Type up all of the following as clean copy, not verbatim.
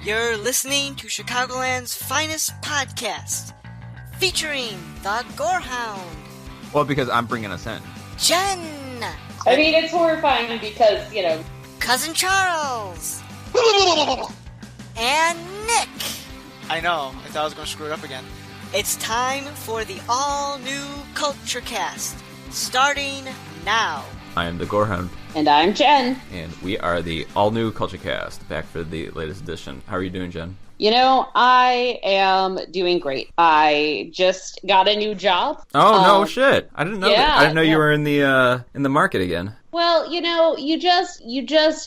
You're listening to Chicagoland's finest podcast, featuring the Gorehound. Well, because I'm bringing us in. Jen. I mean, it's horrifying because, Cousin Charles. And Nick. I know. I thought I was going to screw it up again. It's time for the all-new Culture Cast, starting now. I am the Gorehound. And I'm Jen. And we are the all-new Culture Cast, back for the latest edition. How are you doing, Jen? I am doing great. I just got a new job. Oh, no shit. I didn't know that. I didn't know you were in the market again. Well, you just,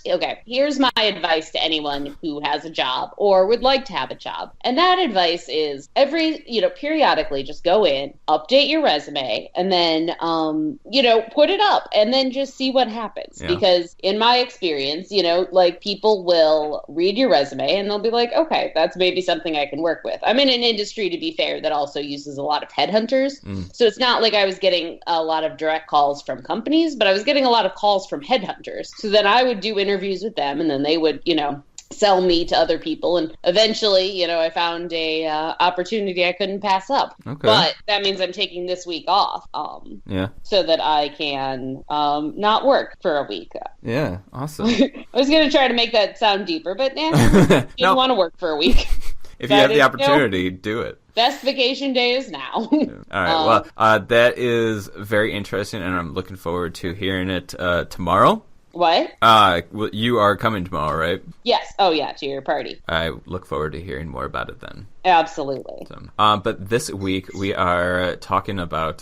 okay, here's my advice to anyone who has a job or would like to have a job. And that advice is periodically just go in, update your resume, and then, put it up and then just see what happens. Yeah. Because in my experience, people will read your resume and they'll be like, okay, that's maybe something I can work with. I'm in an industry, to be fair, that also uses a lot of headhunters. So it's not like I was getting a lot of direct calls from companies, but I was getting a lot of calls from headhunters. So then I would do interviews with them, and then they would, sell me to other people. And eventually, I found a opportunity I couldn't pass up. Okay. But that means I'm taking this week off. So that I can not work for a week. Yeah, awesome. I was going to try to make that sound deeper, but didn't want to work for a week. If you have the opportunity, do it. Best vacation day is now. All right. Well, that is very interesting, and I'm looking forward to hearing it tomorrow. What? You are coming tomorrow, right? Yes. Oh, yeah, to your party. I look forward to hearing more about it then. Absolutely. So, but this week we are talking about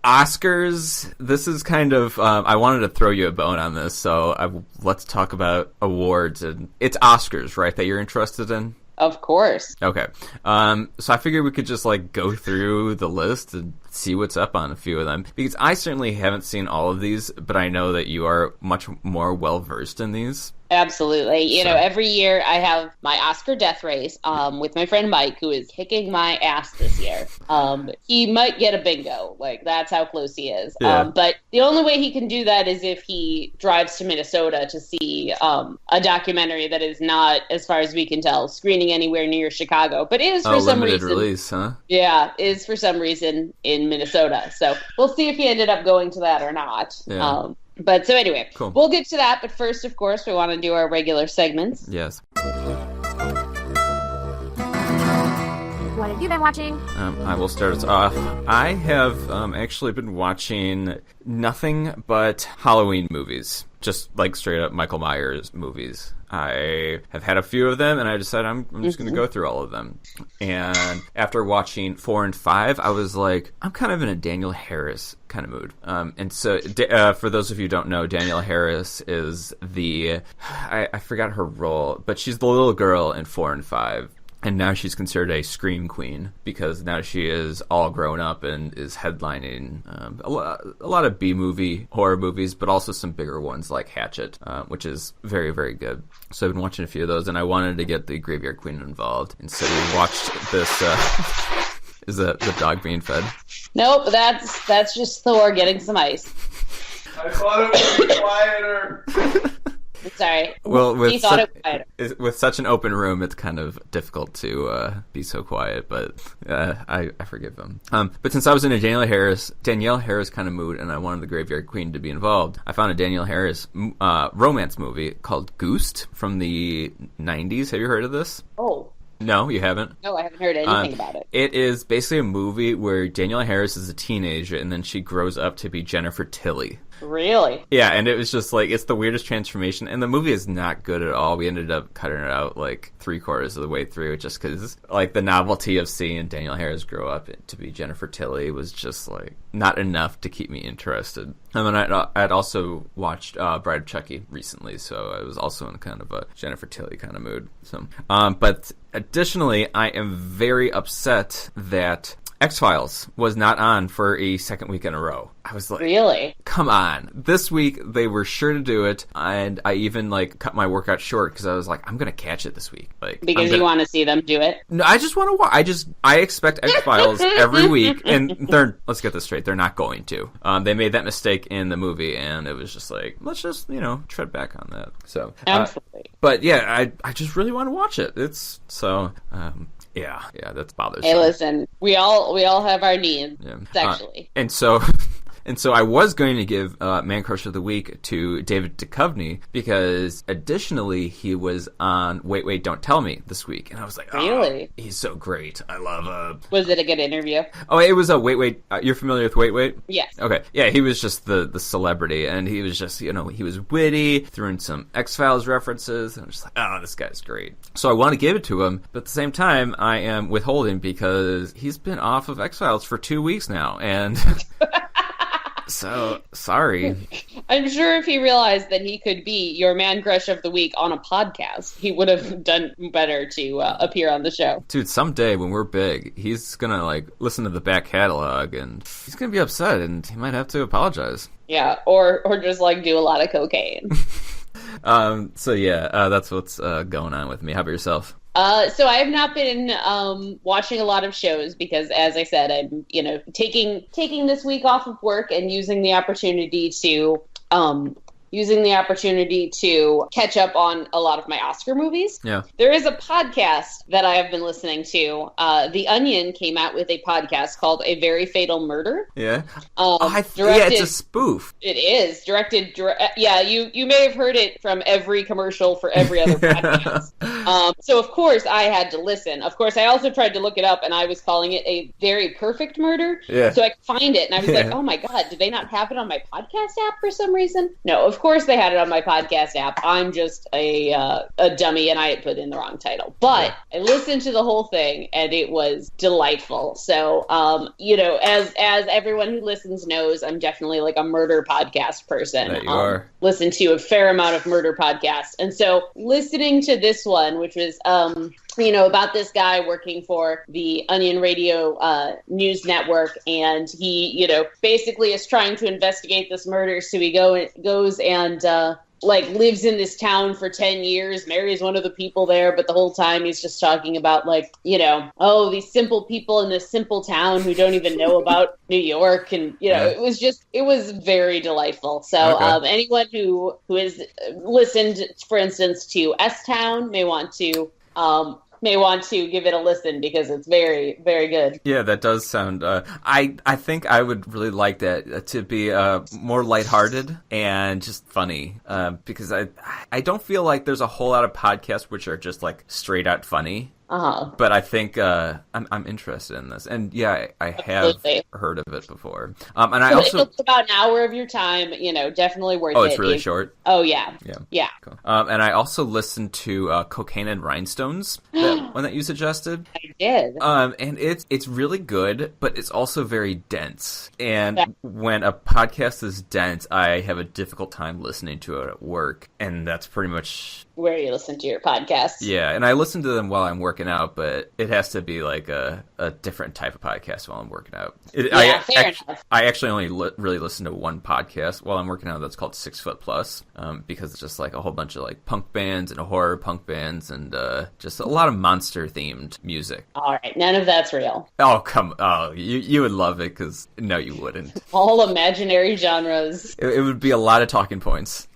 Oscars. This is kind of I wanted to throw you a bone on this, so let's talk about awards. And it's Oscars, right, that you're interested in? Of course. Okay. So I figured we could just go through the list and see what's up on a few of them. Because I certainly haven't seen all of these, but I know that you are much more well-versed in these. Absolutely. Every year I have my Oscar death race with my friend Mike, who is kicking my ass this year. He might get a bingo. That's how close he is. Yeah. But the only way he can do that is if he drives to Minnesota to see a documentary that is not, as far as we can tell, screening anywhere near Chicago. But is for some reason. Limited release, huh? Yeah, is for some reason in Minnesota. So we'll see if he ended up going to that or not. Yeah. But so anyway, cool. We'll get to that. But first, of course, we want to do our regular segments. Yes. What have you been watching? I will start us off. I have actually been watching nothing but Halloween movies. Just straight up Michael Myers movies. I have had a few of them, and I decided I'm just going to go through all of them. And after watching 4 and 5, I was like, I'm kind of in a Danielle Harris kind of mood. And so, for those of you who don't know, Danielle Harris is I forgot her role, but she's the little girl in 4 and 5. And now she's considered a scream queen because now she is all grown up and is headlining a lot of B-movie horror movies, but also some bigger ones like Hatchet, which is very, very good. So I've been watching a few of those, and I wanted to get the Graveyard Queen involved. And so we watched this. Is the dog being fed? Nope, that's just Thor getting some ice. I thought it would be quieter. Sorry. Well, with such an open room, it's kind of difficult to be so quiet, but I forgive him. But since I was in a Danielle Harris kind of mood, and I wanted the Graveyard Queen to be involved, I found a Danielle Harris romance movie called Goosed from the 90s. Have you heard of this? Oh. No, you haven't? No, I haven't heard anything about it. It is basically a movie where Danielle Harris is a teenager, and then she grows up to be Jennifer Tilly. Really? Yeah, and it was just it's the weirdest transformation, and the movie is not good at all. We ended up cutting it out 3/4 of the way through, just because the novelty of seeing Danielle Harris grow up to be Jennifer Tilly was just not enough to keep me interested. And then I'd also watched Bride of Chucky recently, so I was also in kind of a Jennifer Tilly kind of mood. So, but additionally, I am very upset that X-Files was not on for a second week in a row. I was like, really? Come on. This week, they were sure to do it, and I even, like, cut my workout short, because I was like, I'm going to catch it this week. Like, because you want to see them do it? No, I just want to watch. I expect X-Files every week, and let's get this straight, they're not going to. They made that mistake in the movie, and it was just like, let's just, tread back on that. So, absolutely. But yeah, I just really want to watch it. It's so, yeah, that's bothersome. Hey, listen, we all have our needs sexually, And so I was going to give Man Crush of the Week to David Duchovny, because additionally he was on Wait, Wait, Don't Tell Me this week. And I was like, really? He's so great. I love Was it a good interview? Oh, it was a Wait, Wait. You're familiar with Wait, Wait? Yes. Okay. Yeah, he was just the celebrity, and he was just, he was witty, threw in some X-Files references, and I'm just like, this guy's great. So I want to give it to him, but at the same time, I am withholding because he's been off of X-Files for 2 weeks now, and... So, sorry. I'm sure if he realized that he could be your man crush of the week on a podcast, he would have done better to appear on the show. Dude, someday when we're big, he's gonna, listen to the back catalog, and he's gonna be upset, and he might have to apologize. Yeah, or just, do a lot of cocaine. So yeah, that's what's going on with me. How about yourself? So I have not been watching a lot of shows because, as I said, I'm taking this week off of work and using the opportunity to catch up on a lot of my Oscar movies. Yeah. There is a podcast that I have been listening to. The Onion came out with a podcast called A Very Fatal Murder. Yeah. It's a spoof. It is. You may have heard it from every commercial for every other podcast. So, of course, I had to listen. Of course, I also tried to look it up, and I was calling it A Very Perfect Murder. Yeah. So I could find it, and I was like, oh, my God, did they not have it on my podcast app for some reason? No, of course they had it on my podcast app. I'm just a dummy, and I had put in the wrong title. But I listened to the whole thing, and it was delightful. So, as everyone who listens knows, I'm definitely a murder podcast person. That you are. Listen to a fair amount of murder podcasts. And so listening to this one, which was about this guy working for the Onion Radio news network, and he, basically is trying to investigate this murder. So he goes and lives in this town for 10 years, marries one of the people there, but the whole time he's just talking about these simple people in this simple town who don't even know about New York, and it was very delightful. So anyone who has listened, for instance, to S-Town may want to give it a listen because it's very, very good. Yeah, that does sound... I think I would really like that to be more lighthearted and just funny, because I don't feel like there's a whole lot of podcasts which are just straight out funny. But I think I'm interested in this, and yeah, I have heard of it before. And I also it's about an hour of your time, definitely worth it. Oh, it's really short. Oh yeah. Cool. And I also listened to Cocaine and Rhinestones, that one that you suggested. I did. And it's really good, but it's also very dense. And when a podcast is dense, I have a difficult time listening to it at work, and that's pretty much where you listen to your podcasts. Yeah, and I listen to them while I'm working out, but it has to be a different type of podcast while I'm working out. Fair enough. I actually only really listen to one podcast while I'm working out that's called 6 Foot Plus, because it's just a whole bunch of punk bands and horror punk bands and just a lot of monster themed music. All right, none of that's real. You would love it, because no, you wouldn't. All imaginary genres. It would be a lot of talking points.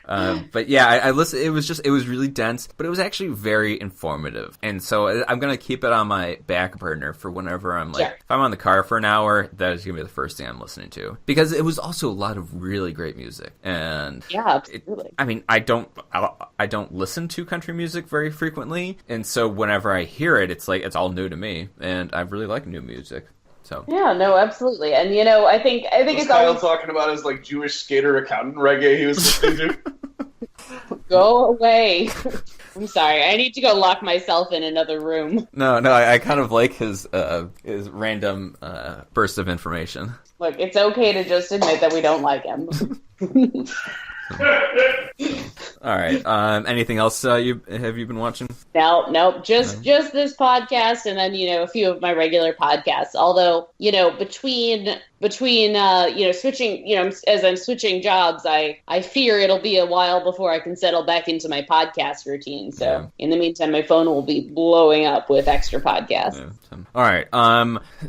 But yeah, I listened. It was really dense, but it was actually very informative. And so I'm going to keep it on my back burner for whenever I'm if I'm on the car for an hour, that is going to be the first thing I'm listening to, because it was also a lot of really great music. And yeah, absolutely. I don't listen to country music very frequently. And so whenever I hear it, it's it's all new to me, and I really like new music. So. Yeah, no, absolutely. And I think it's Kyle always talking about his Jewish skater accountant reggae he was listening to. Go away. I'm sorry. I need to go lock myself in another room. No, I kind of like his random burst of information. Look, it's okay to just admit that we don't like him. All right. Anything else you been watching? Nope. Just this podcast, and then a few of my regular podcasts. Although between switching as I'm switching jobs, I fear it'll be a while before I can settle back into my podcast routine. So in the meantime, my phone will be blowing up with extra podcasts. Yeah. All right.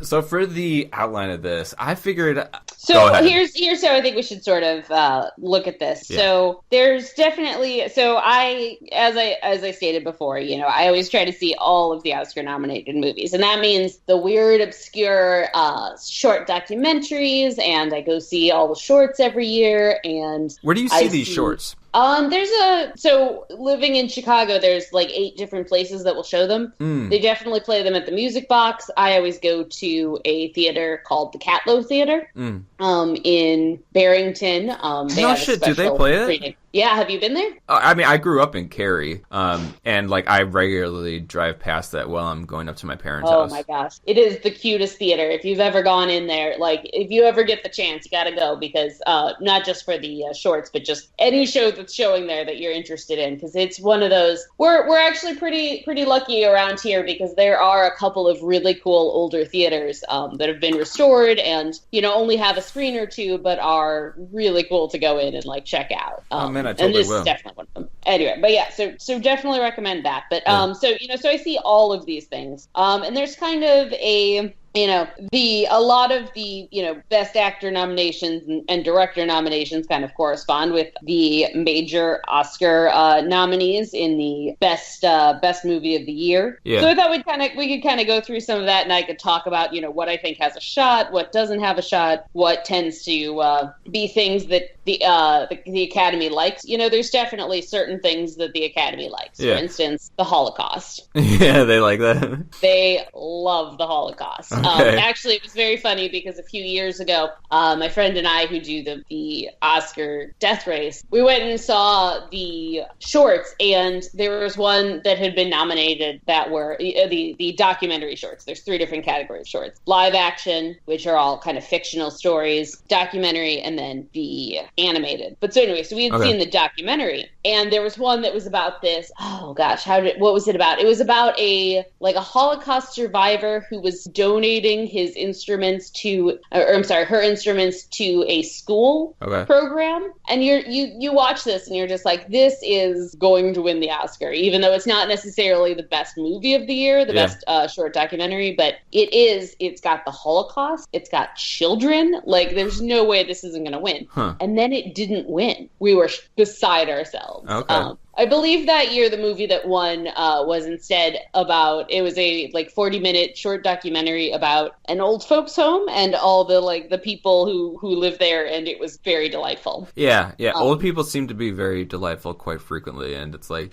So for the outline of this, I figured. So here's how I think we should sort of look at this. Yeah. So there's definitely as I stated before, I always try to see all of the Oscar nominated movies, and that means the weird, obscure short documentaries, and I go see all the shorts every year. And where do you see these shorts? Living in Chicago, there's like 8 different places that will show them. They definitely play them at the Music Box. I always go to a theater called the Catlow Theater, in Barrington. Do they play it? Screening. Yeah, have you been there? I mean, I grew up in Cary, and like I regularly drive past that while I'm going up to my parents' house. Oh my gosh, it is the cutest theater. If you've ever gone in there, like if you ever get the chance, you got to go, because not just for the shorts, but just any show that's showing there that you're interested in, because it's one of those. We're actually pretty lucky around here, because there are a couple of really cool older theaters that have been restored and only have a screen or two, but are really cool to go in and like check out. Oh man, I totally and this is definitely one of them. Anyway, but yeah, so definitely recommend that. But so I see all of these things, and there's kind of a a lot of the best actor nominations and director nominations kind of correspond with the major Oscar nominees in the best movie of the year. Yeah. So I thought we could kind of go through some of that, and I could talk about what I think has a shot, what doesn't have a shot, what tends to be things that the Academy likes. There's definitely certain things that the Academy likes. Yeah. For instance, the Holocaust. Yeah, they like that. They love the Holocaust. Okay. Actually, it was very funny because a few years ago, my friend and I, who do the Oscar death race, we went and saw the shorts, and there was one that had been nominated that were the documentary shorts. There's 3 different categories of shorts: live action, which are all kind of fictional stories, documentary, and then the animated. But so anyway, so we had seen the documentary, and there was one that was about this. Oh gosh, what was it about? It was about a Holocaust survivor who was donating his instruments her instruments to a school program. And you watch this and you're just like, this is going to win the Oscar, even though it's not necessarily the best movie of the year, the best short documentary, but it's got the Holocaust, it's got children. Like, there's no way this isn't going to win. And then it didn't win. We were beside ourselves. I believe that year the movie that won was instead about, it was a 40-minute short documentary about an old folks home and all the people who live there, and it was very delightful. Yeah. Old people seem to be very delightful quite frequently, and it's like,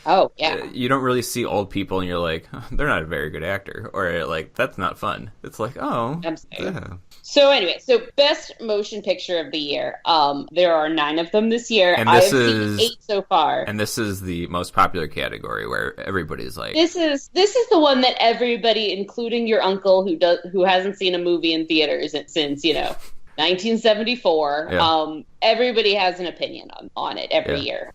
you don't really see old people and you're like, they're not a very good actor, or like, that's not fun. It's like, yeah. So anyway, best motion picture of the year. There are 9 of them this year. And I've seen 8 so far. And this is the most popular category where everybody's like, this is the one that everybody, including your uncle who hasn't seen a movie in theaters since 1974. Yeah. Everybody has an opinion on it every year.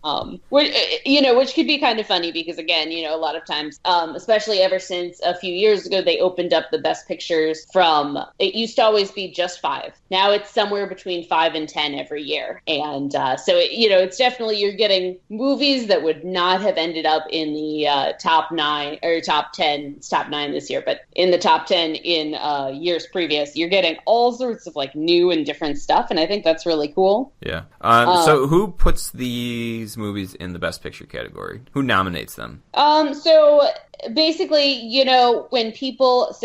Which could be kind of funny because, again, a lot of times, especially ever since a few years ago, they opened up the best pictures from, it used to always be just 5. Now it's somewhere between 5 and 10 every year. And it's definitely, you're getting movies that would not have ended up in the top 9 or top 10. It's top 9 this year, but in the top 10 in years previous. You're getting all sorts of new and different stuff, and I think that's really cool. Yeah. So who puts these movies in the Best Picture category? Who nominates them? So basically, when people,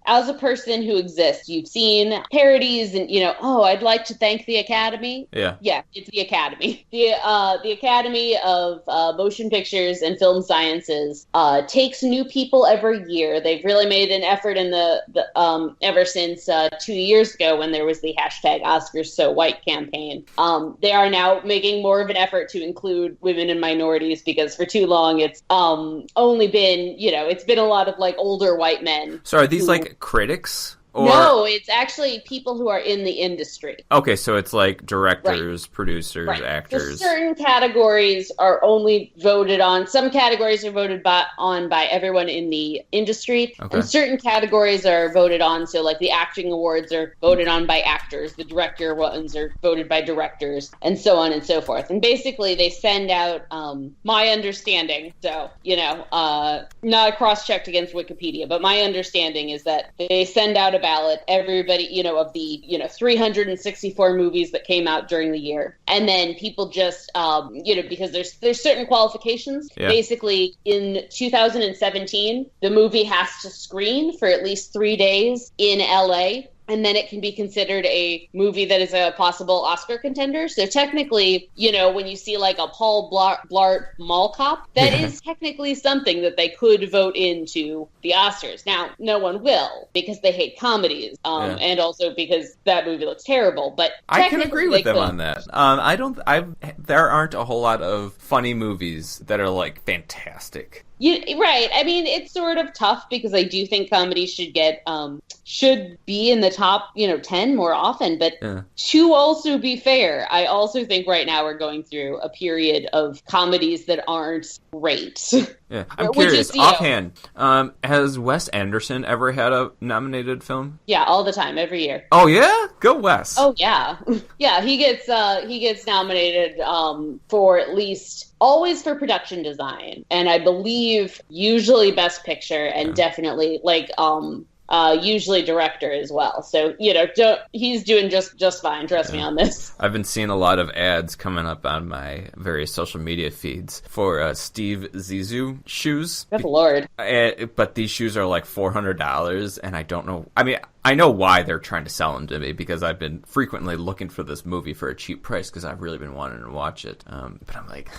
as a person who exists, you've seen parodies and, I'd like to thank the Academy. Yeah. Yeah, it's the Academy. The Academy of Motion Pictures and Film Sciences takes new people every year. They've really made an effort in the ever since 2 years ago when there was the hashtag Oscars So White campaign. They are now making more of an effort to include women and minorities, because for too long it's only been, it's been a lot of older white men. So are these critics? Or... No, it's actually people who are in the industry. Okay, so it's like directors, producers, actors. So certain categories are only voted on. Some categories are voted on by everyone in the industry, and certain categories are voted on. So, like the acting awards are voted on by actors, the director ones are voted by directors, and so on and so forth. And basically, they send out my understanding. So, not cross-checked against Wikipedia, but my understanding is that they send out a ballot, everybody, of the 364 movies that came out during the year, and then people just because there's certain qualifications. Basically, in 2017 the movie has to screen for at least 3 days in LA, and then it can be considered a movie that is a possible Oscar contender. So technically, when you see like a Paul Blart Mall Cop, that is technically something that they could vote into the Oscars. Now, no one will, because they hate comedies, and also because that movie looks terrible. But I can agree with them on that. There aren't a whole lot of funny movies that are like fantastic. Right. I mean, it's sort of tough because I do think comedy should be in the top, 10 more often. But to also be fair, I also think right now we're going through a period of comedies that aren't great. Yeah, I'm curious. Offhand, has Wes Anderson ever had a nominated film? Yeah, all the time, every year. Oh yeah, go Wes. Oh yeah, yeah. He gets nominated for at least. Always for production design, and I believe usually Best Picture, and definitely usually director as well. So he's doing just fine. Trust me on this. I've been seeing a lot of ads coming up on my various social media feeds for Steve Zissou shoes. Good lord! But these shoes are like $400, and I don't know. I mean, I know why they're trying to sell them to me, because I've been frequently looking for this movie for a cheap price because I've really been wanting to watch it. But I'm like...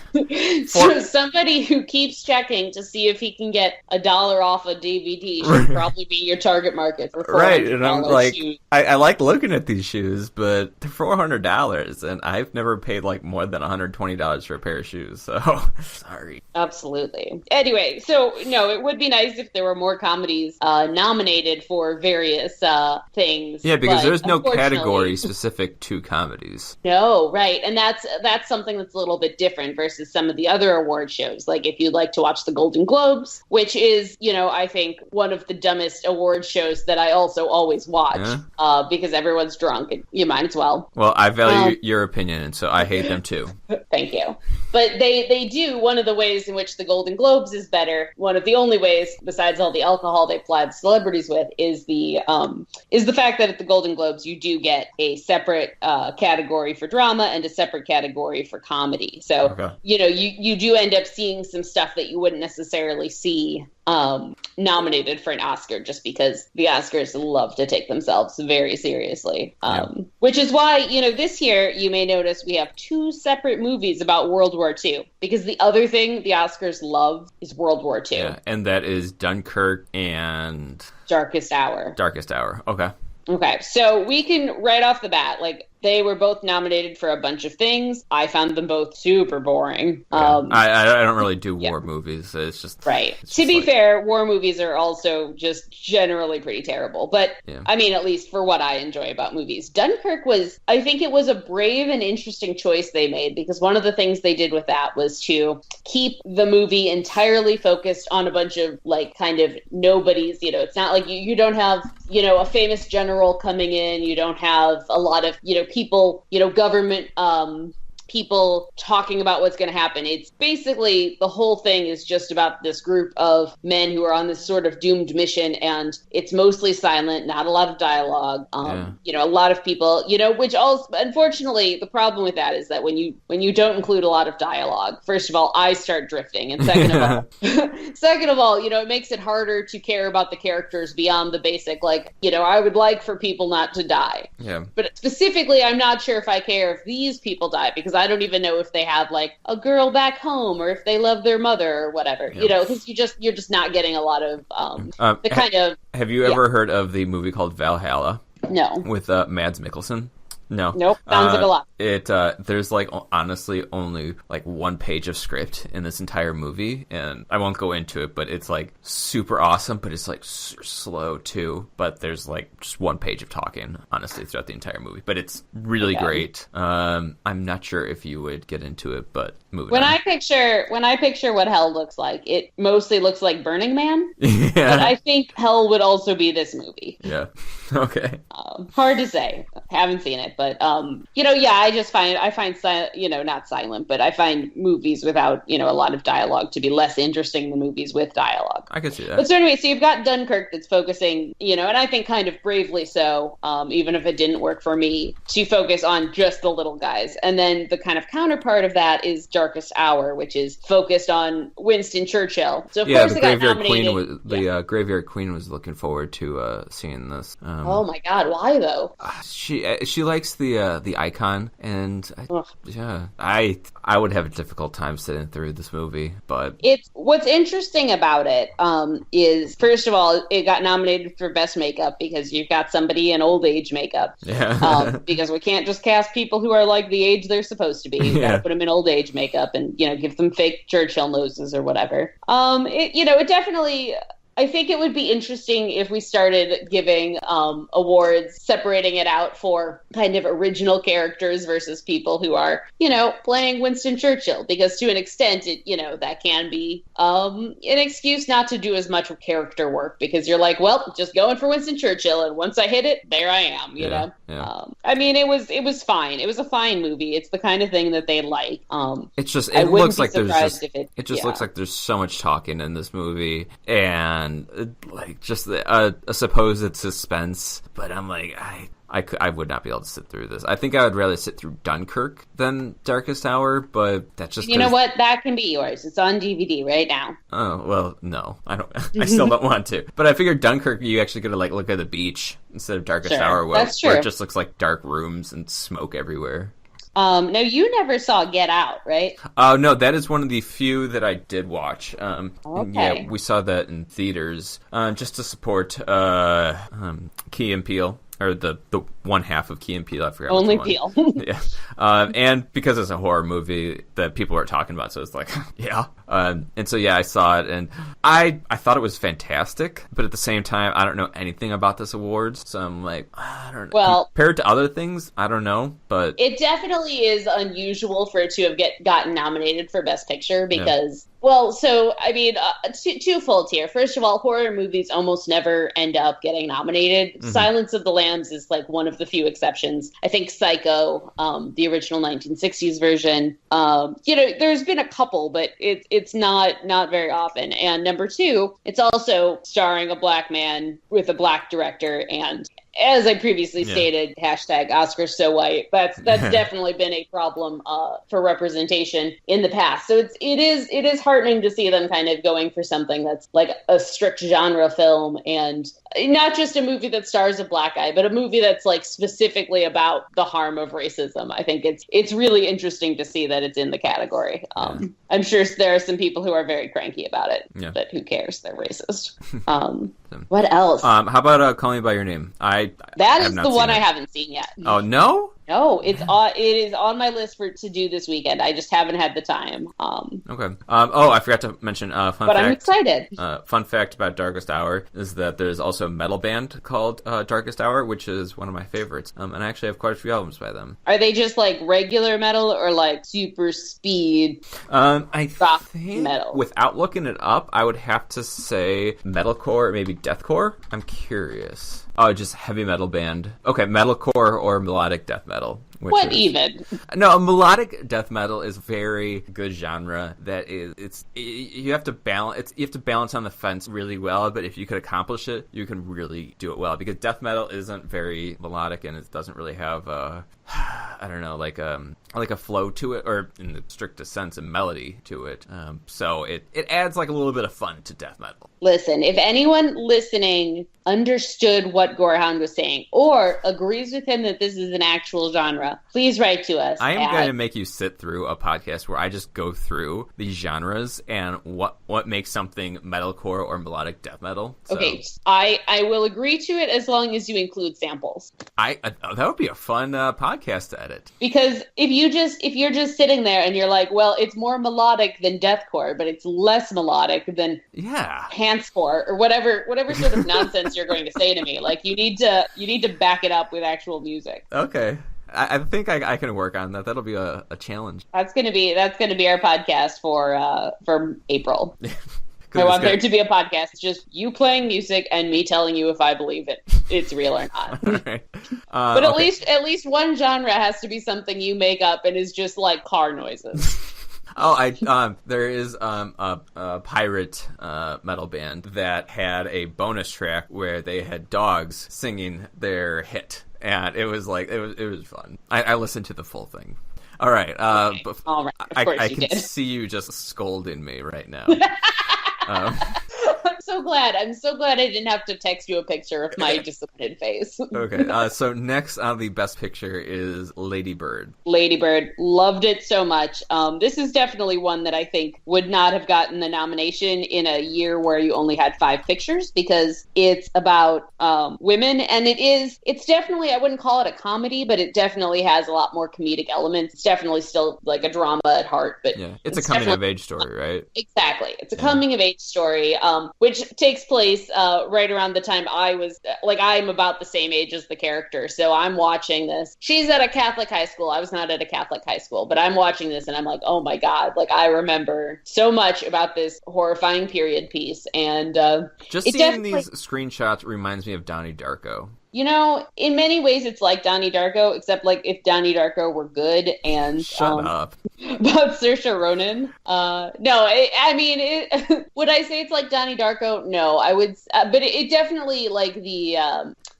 So somebody who keeps checking to see if he can get $1 off a DVD should probably be your target market for $400 right, and I'm like, shoes. I like looking at these shoes, but they're $400, and I've never paid like more than $120 for a pair of shoes, so sorry. Absolutely. Anyway, so no, it would be nice if there were more comedies nominated for various things. Yeah, because there's no category specific to comedies. No, right. And that's something that's a little bit different versus some of the other award shows. Like if you'd like to watch the Golden Globes, which is, I think one of the dumbest award shows that I also always watch because everyone's drunk and you might as well. Well, I value your opinion, and so I hate them too. Thank you. But they do, one of the ways in which the Golden Globes is better, one of the only ways besides all the alcohol they ply the celebrities with, is the fact that at the Golden Globes you do get a separate category for drama and a separate category for comedy. So, you do end up seeing some stuff that you wouldn't necessarily see nominated for an Oscar, just because the Oscars love to take themselves very seriously. Which is why, this year you may notice we have 2 separate movies about World War II, because the other thing the Oscars love is World War II. Yeah, and that is Dunkirk and... Darkest Hour. Darkest Hour, okay. Okay, so we can, right off the bat, they were both nominated for a bunch of things. I found them both super boring. Yeah. I don't really do war movies. It's just... Right. To be fair, war movies are also just generally pretty terrible. But, I mean, at least for what I enjoy about movies. Dunkirk I think it was a brave and interesting choice they made, because one of the things they did with that was to keep the movie entirely focused on a bunch of, kind of nobodies. It's not like you don't have, a famous general coming in. You don't have a lot of, people, government people talking about what's going to happen. It's basically, the whole thing is just about this group of men who are on this sort of doomed mission, and it's mostly silent, not a lot of dialogue. A lot of people, which also, unfortunately, the problem with that is that when you don't include a lot of dialogue, first of all, I start drifting, and second of all, it makes it harder to care about the characters beyond the basic, I would like for people not to die. Yeah. But specifically, I'm not sure if I care if these people die, because I don't even know if they have a girl back home, or if they love their mother or whatever. Because you're just not getting a lot of the kind of. Have you ever heard of the movie called Valhalla? No. With Mads Mikkelsen? No. Nope. Sounds like a lot. There's like honestly only like one page of script in this entire movie, and I won't go into it, but it's like super awesome, but it's like super slow too. But there's like just one page of talking, honestly, throughout the entire movie. But it's really great. I'm not sure if you would get into it, but moving on. I picture what hell looks like, it mostly looks like Burning Man. Yeah. But I think hell would also be this movie. Yeah. Okay. Hard to say. Haven't seen it, but I find not silent, but I find movies without a lot of dialogue to be less interesting than movies with dialogue. I can see that. But so anyway, so you've got Dunkirk that's focusing, and I think kind of bravely so, even if it didn't work for me, to focus on just the little guys. And then the kind of counterpart of that is Darkest Hour, which is focused on Winston Churchill. So of course the it got Graveyard nominated. Queen Graveyard Queen was looking forward to seeing this. Oh my God, why though? She likes the icon, and I would have a difficult time sitting through this movie. But what's interesting about it is, first of all, it got nominated for best makeup because you've got somebody in old age makeup. Yeah. Because we can't just cast people who are like the age they're supposed to be. You gotta put them in old age makeup and give them fake Churchill noses or whatever. It definitely. I think it would be interesting if we started giving awards, separating it out for kind of original characters versus people who are, playing Winston Churchill. Because to an extent, that can be an excuse not to do as much character work. Because you're like, well, just going for Winston Churchill, and once I hit it, there I am. You know. Yeah. It was fine. It was a fine movie. It's the kind of thing that they like. It looks like there's so much talking in this movie, and like just a supposed suspense, but I'm like, I would not be able to sit through this. I think I would rather sit through Dunkirk than Darkest Hour, but that's just... You know what? That can be yours. It's on DVD right now. Oh, well, no. I don't. I still don't want to. But I figured Dunkirk, you actually get to like look at the beach instead of Darkest Hour, where it just looks like dark rooms and smoke everywhere. No, you never saw Get Out, right? Oh, no, that is one of the few that I did watch. Okay. Yeah, we saw that in theaters just to support Key and Peele. Or the one half of Key and Peele, I forgot. Only Peele. Yeah. And because it's a horror movie that people are talking about, so it's like, yeah. And so, yeah, I saw it, and I thought it was fantastic, but at the same time, I don't know anything about this awards, so I'm like, I don't know. Well, compared to other things, I don't know, but... It definitely is unusual for it to have gotten nominated for Best Picture, because... Yeah. Well, so, I mean, twofold here. First of all, horror movies almost never end up getting nominated. Mm-hmm. Silence of the Lambs is, like, one of the few exceptions. I think Psycho, the original 1960s version, there's been a couple, but it's not very often. And number two, it's also starring a black man with a black director, and... As I previously stated, hashtag Oscars so white. That's definitely been a problem for representation in the past. So it is heartening to see them kind of going for something that's like a strict genre film, and not just a movie that stars a black guy, but a movie that's like specifically about the harm of racism. I think it's really interesting to see that it's in the category. I'm sure there are some people who are very cranky about it, but who cares? They're racist. What else? How about Call Me by Your Name? That is the one I haven't seen yet. Oh, no? No, it is on my list to do this weekend. I just haven't had the time. Okay. I forgot to mention fun fact. But I'm excited. Fun fact about Darkest Hour is that there's also a metal band called Darkest Hour, which is one of my favorites. And I actually have quite a few albums by them. Are they just like regular metal or like super speed I rock think metal? Without looking it up, I would have to say metalcore or maybe deathcore. I'm curious. Oh, just heavy metal band. Okay, metalcore or melodic death metal. What even? No, melodic death metal is very good genre. That is, you have to balance. You have to balance on the fence really well. But if you could accomplish it, you can really do it well. Because death metal isn't very melodic, and it doesn't really have I don't know, like a flow to it, or in the strictest sense, a melody to it. So it adds like a little bit of fun to death metal. Listen, if anyone listening understood what Gorehound was saying, or agrees with him that this is an actual genre, please write to us. I am going to make you sit through a podcast where I just go through these genres and what makes something metalcore or melodic death metal. So. Okay, I will agree to it as long as you include samples. That would be a fun podcast. podcast to edit. Because if you're just sitting there and you're like, well, it's more melodic than deathcore, but it's less melodic than pantscore or whatever sort of nonsense you're going to say to me. Like, you need to back it up with actual music. Okay. I think I can work on that. That'll be a challenge. That's gonna be our podcast for April. I want there to be a podcast. It's just you playing music and me telling you if I believe it's real or not. Right. But at least one genre has to be something you make up and is just like car noises. There is a pirate metal band that had a bonus track where they had dogs singing their hit, and it was fun. I listened to the full thing. All right. Okay. All right. Of course I you can did. see you just scolding me right now. I'm so glad I didn't have to text you a picture of my disappointed face. Okay, so next on the best picture is Lady Bird. Lady Bird, loved it so much. This is definitely one that I think would not have gotten the nomination in a year where you only had 5 pictures, because it's about women, and it's definitely, I wouldn't call it a comedy, but it definitely has a lot more comedic elements. It's definitely still like a drama at heart, but yeah, it's a coming of age story, right? Exactly. It's a coming of age story, which takes place right around the time I'm about the same age as the character. So I'm watching this. She's at a Catholic high school. I was not at a Catholic high school, but I'm watching this and I'm like, oh my God, like I remember so much about this horrifying period piece. And just seeing these screenshots reminds me of Donnie Darko. You know, in many ways, it's like Donnie Darko, except like if Donnie Darko were good. And shut up about Saoirse Ronan. Would I say it's like Donnie Darko? No, I would, but it definitely like the.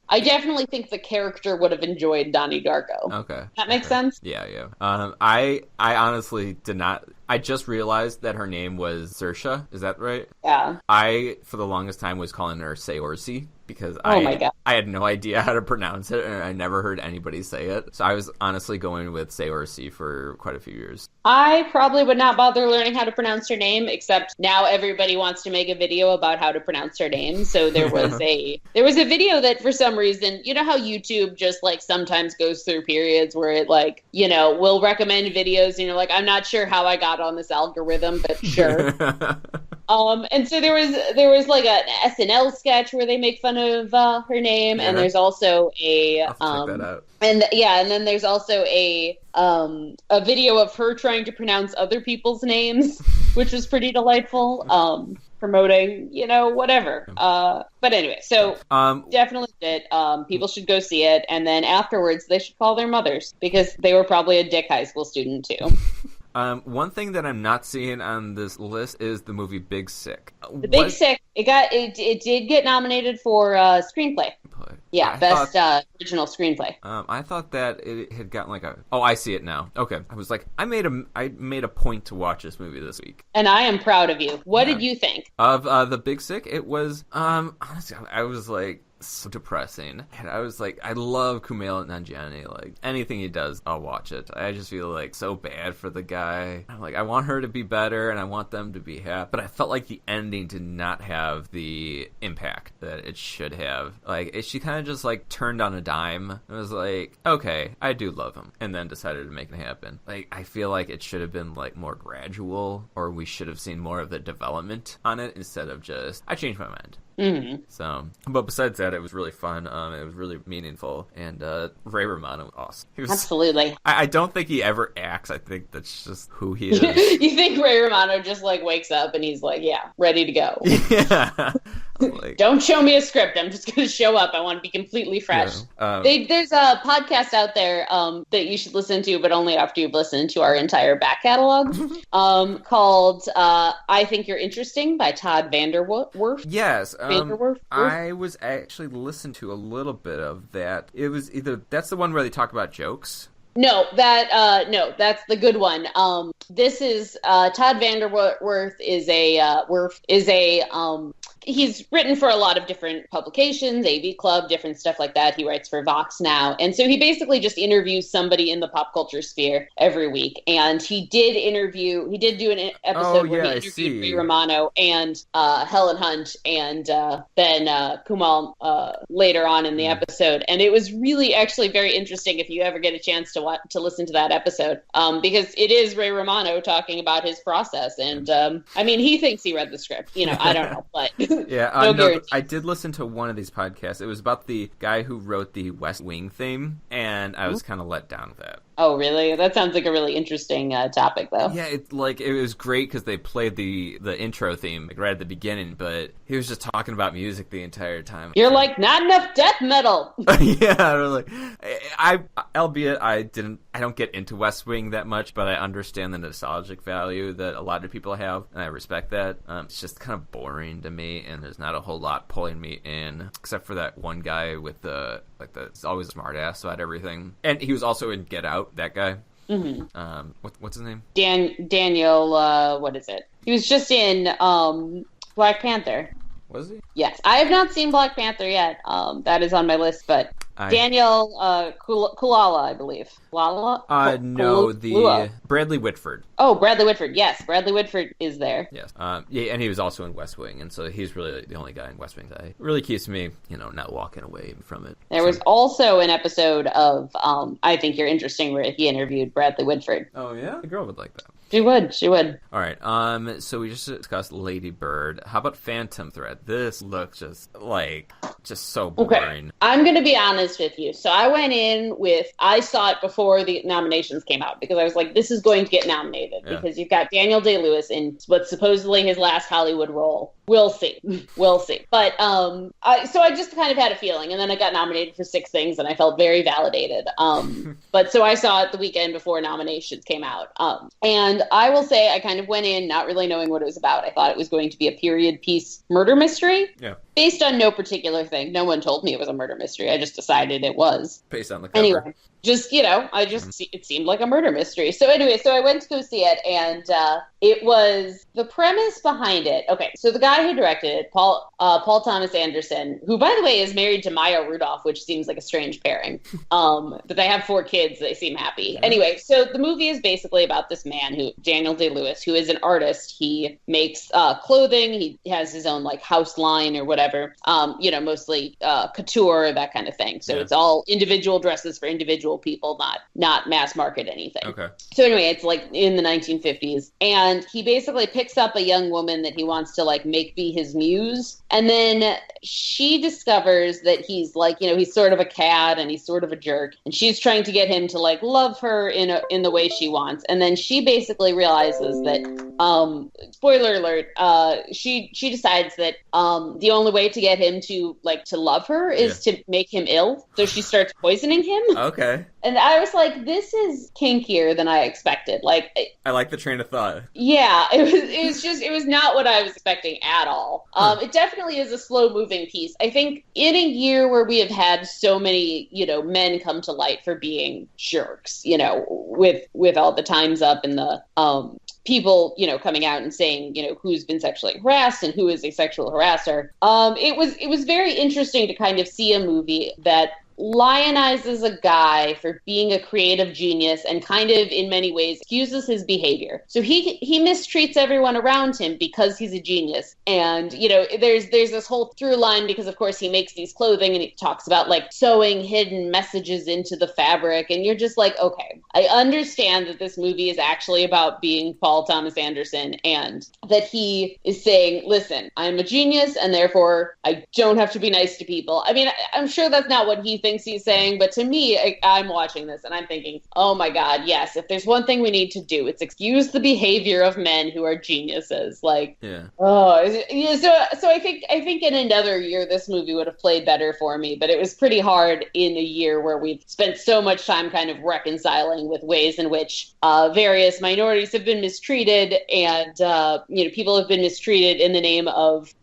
I definitely think the character would have enjoyed Donnie Darko. Okay, that makes sense. Yeah. I honestly did not. I just realized that her name was Saoirse. Is that right? Yeah. I, for the longest time, was calling her Saoirse because my God. I had no idea how to pronounce it, and I never heard anybody say it. So I was honestly going with Saoirse for quite a few years. I probably would not bother learning how to pronounce her name, except now everybody wants to make a video about how to pronounce her name. So there was a video that for some reason, you know how YouTube just like sometimes goes through periods where it like, you know, will recommend videos and you're like, I'm not sure how I got on this algorithm, but sure. And so there was like an SNL sketch where they make fun of her name, and there's also a check that out. And then there's also a video of her trying to pronounce other people's names, which was pretty delightful. Promoting, you know, whatever. But anyway, so definitely did. People should go see it, and then afterwards they should call their mothers because they were probably a dick high school student too. One thing that I'm not seeing on this list is the movie Big Sick. Big Sick, it did get nominated for screenplay. Yeah, best original screenplay. I thought that it had gotten like I see it now. Okay, I was like, I made a point to watch this movie this week, and I am proud of you. What did you think of the Big Sick? It was honestly, I was like, so depressing, and I was like, I love Kumail Nanjiani. Like anything he does, I'll watch it. I just feel like so bad for the guy. I'm like, I want her to be better, and I want them to be happy. But I felt like the ending did not have the impact that it should have. Like she kind of just like turned on a dime. It was like, okay, I do love him, and then decided to make it happen. Like I feel like it should have been like more gradual, or we should have seen more of the development on it instead of just I changed my mind. Mm-hmm. So, but besides that, it was really fun. It was really meaningful, and Ray Romano was awesome. Absolutely. I don't think he ever acts. I think that's just who he is. You think Ray Romano just like wakes up and he's like, yeah, ready to go. Yeah. Like, don't show me a script. I'm just going to show up. I want to be completely fresh. Yeah. There's a podcast out there that you should listen to, but only after you've listened to our entire back catalog, called I Think You're Interesting by Todd Vanderwerf. Yes. Vanderwerf? I was actually listening to a little bit of that. It was either that's the one where they talk about jokes. No, that's the good one. This is Todd Vanderwerf is a he's written for a lot of different publications, AV Club, different stuff like that. He writes for Vox now. And so he basically just interviews somebody in the pop culture sphere every week. And he did do an episode where he interviewed Ray Romano and Helen Hunt and Ben Kumal later on in the episode. And it was really actually very interesting if you ever get a chance to listen to that episode, because it is Ray Romano talking about his process. And I mean, he thinks he read the script. I don't know, but yeah, no, I did listen to one of these podcasts. It was about the guy who wrote the West Wing theme, and I was kind of let down with that. Oh, really? That sounds like a really interesting topic, though. Yeah, it was great because they played the intro theme right at the beginning, but he was just talking about music the entire time. You're like, not enough death metal. Yeah, really. Albeit I don't get into West Wing that much, but I understand the nostalgic value that a lot of people have, and I respect that. It's just kind of boring to me, and there's not a whole lot pulling me in, except for that one guy with it's always a smart ass about everything. And he was also in Get Out, that guy. Mm-hmm. What's his name? Daniel, what is it? He was just in Black Panther. Was he? Yes. I have not seen Black Panther yet. That is on my list, but Daniel Kulala, I believe. Kulala? No, the Bradley Whitford. Oh, Bradley Whitford. Yes, Bradley Whitford is there. Yes. Yeah, and he was also in West Wing, and so he's really the only guy in West Wing that really keeps me, not walking away from it. There was also an episode of I Think You're Interesting where he interviewed Bradley Whitford. Oh, yeah? The girl would like that. She would. All right. So we just discussed Lady Bird. How about Phantom Thread? This looks just so boring. Okay. I'm going to be honest with you. So I went in I saw it before the nominations came out because I was like, this is going to get nominated because you've got Daniel Day-Lewis in what's supposedly his last Hollywood role. We'll see. But so I just kind of had a feeling, and then I got nominated for 6 things, and I felt very validated. But so I saw it the weekend before nominations came out. And I will say I kind of went in not really knowing what it was about. I thought it was going to be a period piece murder mystery. Yeah. Based on no particular thing. No one told me it was a murder mystery. I just decided it was. Based on the cover. Anyway, it seemed like a murder mystery. So anyway, I went to go see it, and it was the premise behind it. Okay, so the guy who directed it, Paul Thomas Anderson, who, by the way, is married to Maya Rudolph, which seems like a strange pairing. But they have 4 kids. They seem happy. Yeah. Anyway, so the movie is basically about this man, Daniel Day-Lewis, who is an artist. He makes clothing. He has his own house line or whatever. Mostly couture, that kind of thing. So it's all individual dresses for individual people, not mass market anything. Okay. So anyway, it's in the 1950s, and he basically picks up a young woman that he wants to make be his muse, and then she discovers that he's he's sort of a cad and he's sort of a jerk, and she's trying to get him to love her in the way she wants, and then she basically realizes that spoiler alert, she decides that the only way to get him to love her is to make him ill, so she starts poisoning him. Okay. And I was like, this is kinkier than I expected. I like the train of thought. Yeah, it was not what I was expecting at all. It definitely is a slow moving piece. I think in a year where we have had so many, men come to light for being jerks, with all the Time's Up and the people, coming out and saying, who's been sexually harassed and who is a sexual harasser. It was very interesting to kind of see a movie that lionizes a guy for being a creative genius and kind of in many ways excuses his behavior. So he mistreats everyone around him because he's a genius. And there's this whole through line because of course he makes these clothing and he talks about sewing hidden messages into the fabric, and you're just okay, I understand that this movie is actually about being Paul Thomas Anderson and that he is saying, listen, I'm a genius and therefore I don't have to be nice to people. I mean, I'm sure that's not what he thinks he's saying, but to me, I'm watching this and I'm thinking, oh my God, yes, if there's one thing we need to do, it's excuse the behavior of men who are geniuses. So I think in another year this movie would have played better for me, but it was pretty hard in a year where we've spent so much time kind of reconciling with ways in which various minorities have been mistreated and people have been mistreated in the name of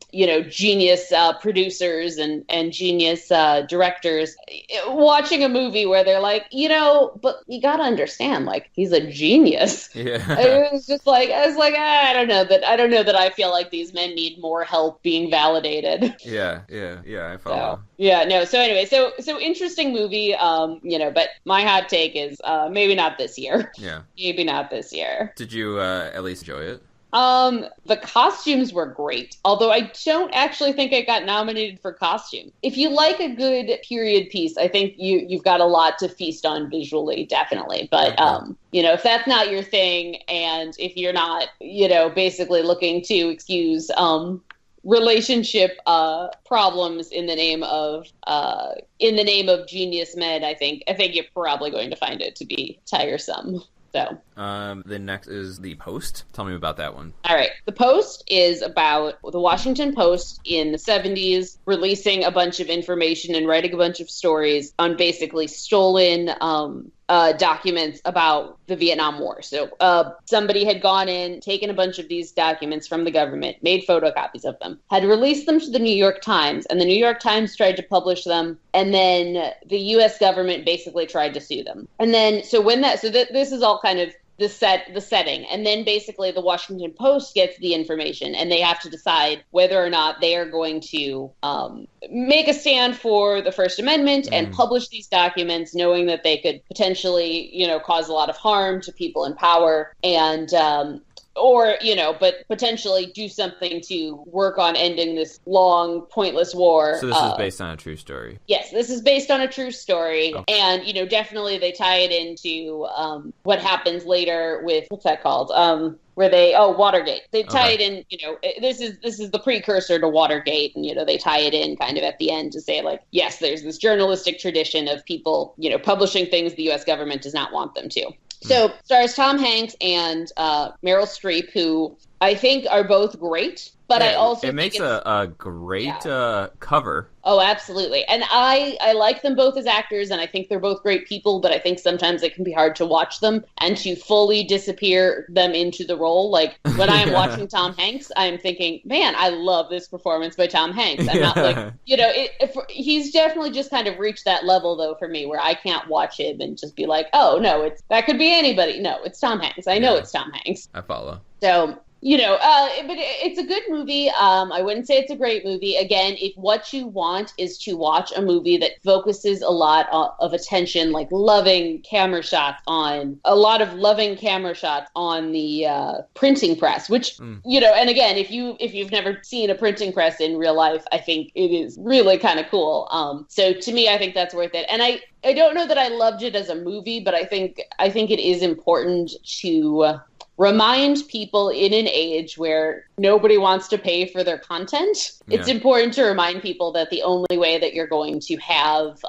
genius producers and genius directors. watching a movie where they're like, but you gotta understand, like, he's a genius. Yeah. It was just like, I was like, I don't know that I feel like these men need more help being validated. Yeah, I follow. So anyway, so interesting movie, but my hot take is maybe not this year. Yeah. Maybe not this year. Did you at least enjoy it? The costumes were great, although I don't actually think it got nominated for costume. If you like a good period piece, I think you've got a lot to feast on visually, definitely. But, if that's not your thing, and if you're not, basically looking to excuse, relationship problems in the name of genius men, I think you're probably going to find it to be tiresome. So, the next is The Post. Tell me about that one. All right. The Post is about the Washington Post in the 70s releasing a bunch of information and writing a bunch of stories on basically stolen documents about the Vietnam War. So somebody had gone in, taken a bunch of these documents from the government, made photocopies of them, had released them to the New York Times, and the New York Times tried to publish them, and then the U.S. government basically tried to sue them. And then, this is all kind of the setting, and then basically the Washington Post gets the information, and they have to decide whether or not they are going to make a stand for the First Amendment and publish these documents, knowing that they could potentially, cause a lot of harm to people in power, and but potentially do something to work on ending this long, pointless war. So this is based on a true story. Yes, this is based on a true story. Oh. And, definitely they tie it into what happens later with, what's that called? Watergate. They tie it in, this is the precursor to Watergate, and, they tie it in kind of at the end to say, like, yes, there's this journalistic tradition of people, publishing things the U.S. government does not want them to. So stars Tom Hanks and Meryl Streep, who I think are both great, but I also think makes a great cover. Oh, absolutely. And I like them both as actors, and I think they're both great people, but I think sometimes it can be hard to watch them and to fully disappear them into the role. Like, when I am watching Tom Hanks, I'm thinking, man, I love this performance by Tom Hanks. I'm not like, he's definitely just kind of reached that level, though, for me, where I can't watch him and just be like, oh, no, that could be anybody. No, it's Tom Hanks. I know it's Tom Hanks. I follow. So, but it's a good movie. I wouldn't say it's a great movie. Again, if what you want is to watch a movie that focuses a lot of attention, like a lot of loving camera shots on the printing press, which, and again, if you've never seen a printing press in real life, I think it is really kind of cool. So to me, I think that's worth it. And I don't know that I loved it as a movie, but I think it is important to remind people in an age where nobody wants to pay for their content. Yeah. It's important to remind people that the only way that you're going to have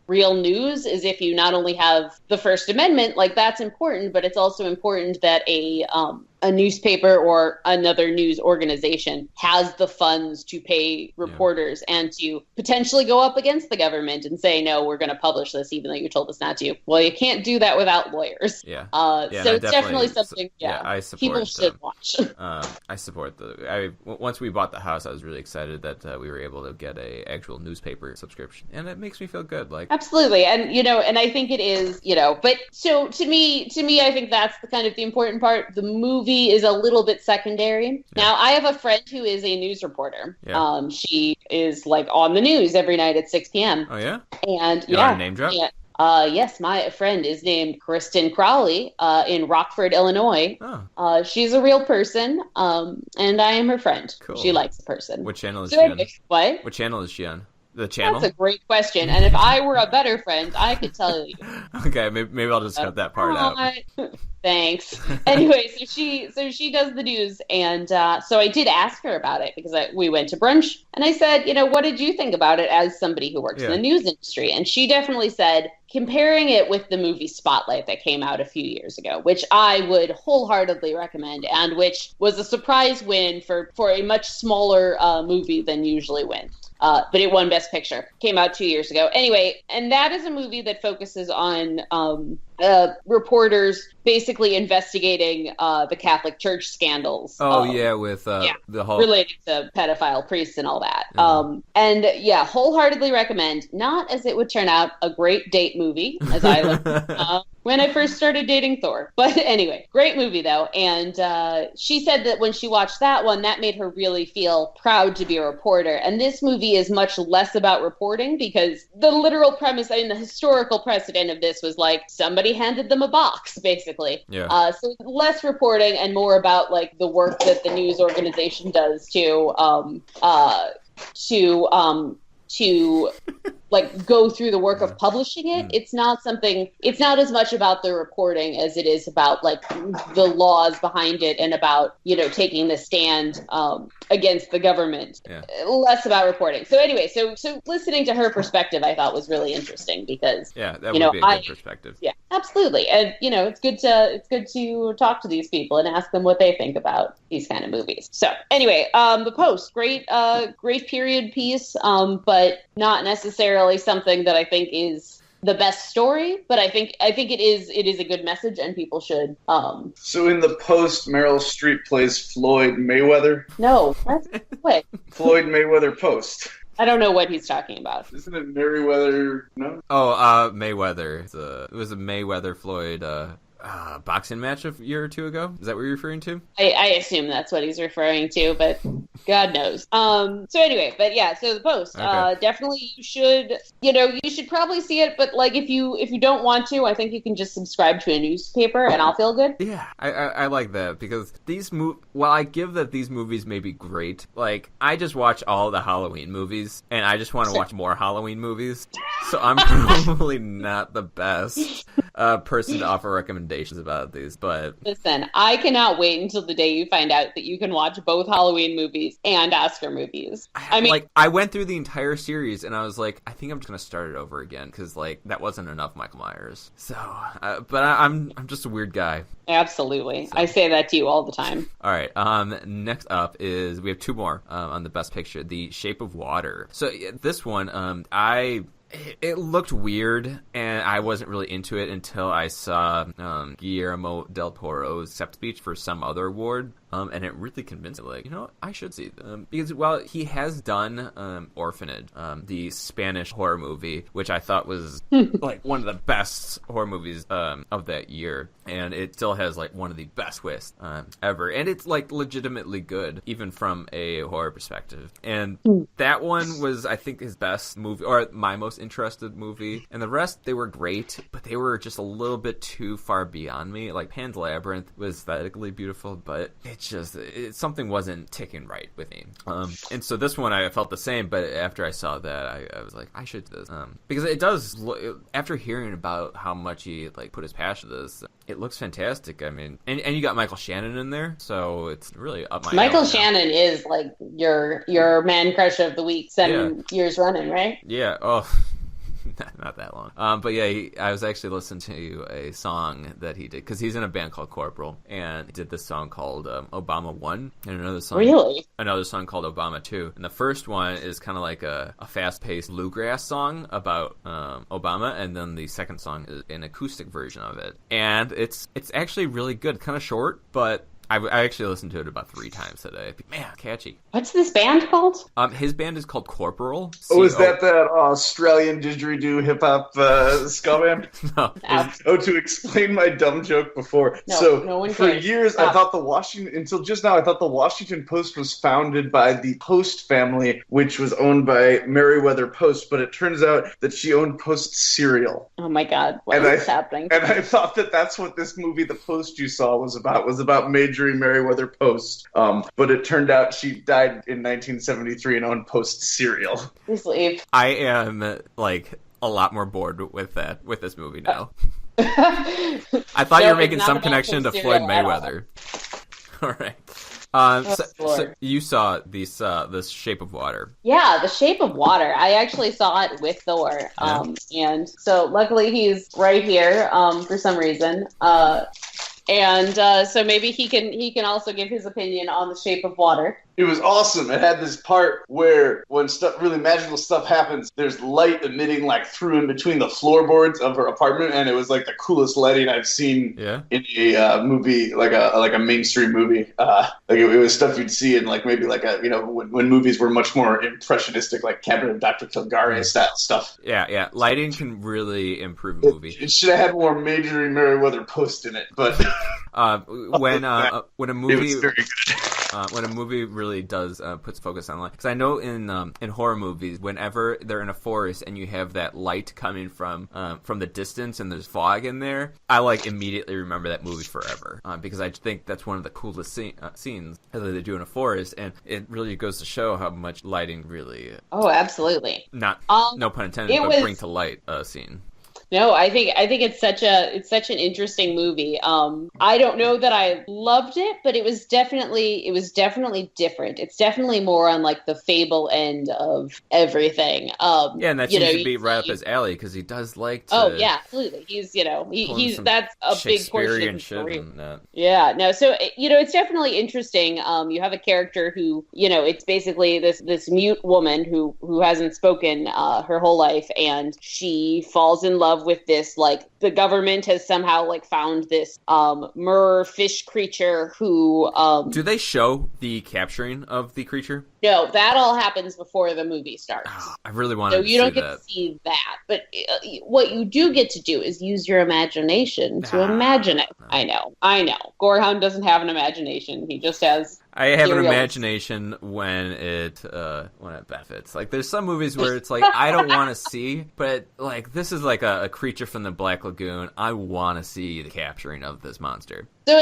real news is if you not only have the First Amendment, like that's important, but it's also important that a newspaper or another news organization has the funds to pay reporters and to potentially go up against the government and say, no, we're going to publish this even though you told us not to. Well, you can't do that without lawyers. Yeah. So it's definitely something I support people should watch. I support once we bought the house, I was really excited that we were able to get a actual newspaper subscription, and it makes me feel good. Like, absolutely. And, and I think it is, but so to me, I think that's the kind of the important part. The movie is a little bit secondary. Yeah. Now, I have a friend who is a news reporter. Yeah. She is like on the news every night at 6 p.m. Oh, yeah? And you want to name drop? Yeah. Yes, my friend is named Kristen Crowley in Rockford, Illinois. Oh. She's a real person, and I am her friend. Cool. She likes the person. What channel is she on? What? What channel is she on? The channel? That's a great question. And if I were a better friend, I could tell you. Okay, maybe I'll just cut that part out. Thanks. Anyway, so she does the news, and so I did ask her about it because we went to brunch, and I said, what did you think about it as somebody who works in the news industry? And she definitely said, comparing it with the movie Spotlight that came out a few years ago, which I would wholeheartedly recommend, and which was a surprise win for a much smaller movie than usually wins. But it won Best Picture. Came out 2 years ago. Anyway, and that is a movie that focuses on reporters basically investigating the Catholic Church scandals. With the whole related to pedophile priests and all that. And wholeheartly recommend. Not as it would turn out a great date movie, as I learned when I first started dating Thor. But anyway, great movie though. And she said that when she watched that one, that made her really feel proud to be a reporter. And this movie is much less about reporting because the literal premise, the historical precedent of this was like somebody handed them a box, basically. Yeah. So less reporting and more about like the work that the news organization does to like go through the work of publishing it. It's not as much about the reporting as it is about like the laws behind it and about, taking the stand against the government. Less about reporting. So anyway, so listening to her perspective I thought was really interesting because that would be a good perspective. Yeah, absolutely. And it's good to talk to these people and ask them what they think about these kind of movies. So anyway, The Post, great period piece, but not necessarily something that I think is the best story, but I think it is a good message and people should. So in The Post, Meryl Streep plays Floyd Mayweather? No, that's quick. Floyd Mayweather Post. I don't know what he's talking about. Isn't it Merriweather? No? Mayweather. It was a Mayweather Floyd boxing match a year or two ago. Is that what you're referring to? I assume that's what he's referring to, but God knows. So anyway, but yeah, so The Post, okay. Definitely you should probably see it, but like if you don't want to, I think you can just subscribe to a newspaper and I'll feel good. Yeah, I like that because while I give that these movies may be great, like I just watch all the Halloween movies and I just want to watch more Halloween movies. So I'm probably not the best person to offer recommendations about these, but listen, I cannot wait until the day you find out that you can watch both Halloween movies and Oscar movies. I went through the entire series and I was like, I think I'm just gonna start it over again because like that wasn't enough Michael Myers. So, but I'm just a weird guy. Absolutely, so. I say that to you all the time. All right. Next up is we have two more on the Best Picture, The Shape of Water. So this one, it looked weird, and I wasn't really into it until I saw Guillermo del Toro's accept speech for some other award, and it really convinced me, like, I should see them. Because while he has done Orphanage, the Spanish horror movie, which I thought was, like, one of the best horror movies of that year, and it still has, like, one of the best twists ever. And it's, like, legitimately good, even from a horror perspective. And that one was, I think, his best movie, or my most interested movie. And the rest, they were great, but they were just a little bit too far beyond me. Like, Pan's Labyrinth was aesthetically beautiful, but something wasn't ticking right with me. And so this one, I felt the same, but after I saw that, I was like, I should do this. Because it does, after hearing about how much he, like, put his passion to this, it looks fantastic. I mean, and you got Michael Shannon in there, so it's really up my Michael alley Shannon is, like, your man crush of the week 7 years running, right? Yeah. Oh, not that long. But yeah, I was actually listening to a song that he did, because he's in a band called Corporal, and he did this song called Obama 1, and another song called Obama 2. And the first one is kind of like a fast-paced bluegrass song about Obama, and then the second song is an acoustic version of it. And it's actually really good, kind of short, but I actually listened to it about 3 times today. Man, catchy. What's this band called? His band is called Corporal. Oh, is that Australian didgeridoo hip-hop ska band? No. To explain my dumb joke before. No one for cares. years, Stop. I thought until just now, I thought the Washington Post was founded by the Post family, which was owned by Merriweather Post, but it turns out that she owned Post cereal. Oh my God, what is happening? And I thought that's what this movie, The Post you saw, was about Major Merriweather Post. But it turned out she died in 1973 and owned Post cereal. Please leave. I am, like, a lot more bored with this movie now. I thought you were making some connection to Floyd Mayweather. All right. So you saw this Shape of Water. Yeah, The Shape of Water. I actually saw it with Thor. And so luckily he's right here for some reason. And so maybe he can also give his opinion on The Shape of Water. It was awesome. It had this part where when really magical stuff happens, there's light emitting like through in between the floorboards of her apartment, and it was like the coolest lighting I've seen in a movie, like a mainstream movie. Like it was stuff you'd see in like maybe like when movies were much more impressionistic, like Cabinet of Dr. Caligari style stuff. Yeah. Lighting can really improve a movie. It should have had more Major Merriweather Post in it, but when a movie it was very good. When a movie really does puts focus on light, because I know in horror movies, whenever they're in a forest and you have that light coming from the distance and there's fog in there, I like immediately remember that movie forever, because I think that's one of the coolest scenes that they do in a forest, and it really goes to show how much lighting really absolutely no pun intended, bring to light a scene. No, I think it's such an interesting movie. I don't know that I loved it, but it was definitely different. It's definitely more on like the fable end of everything. And that seems to be right up his alley, because he does like to. Oh yeah, absolutely. He's that's a big portion of his career. Yeah, no. So it's definitely interesting. You have a character who it's basically this mute woman who hasn't spoken her whole life, and she falls in love with this, like, the government has somehow like found this mer fish creature who do they show the capturing of the creature? No, that all happens before the movie starts. Oh, I really wanted to see that. So you don't get to see that. But what you do get to do is use your imagination to imagine it. No. I know. Gorehound doesn't have an imagination. He just has... I have an imagination when it benefits. Like, there's some movies where it's like, I don't want to see, but like, this is like a creature from the Black Lagoon. I want to see the capturing of this monster. So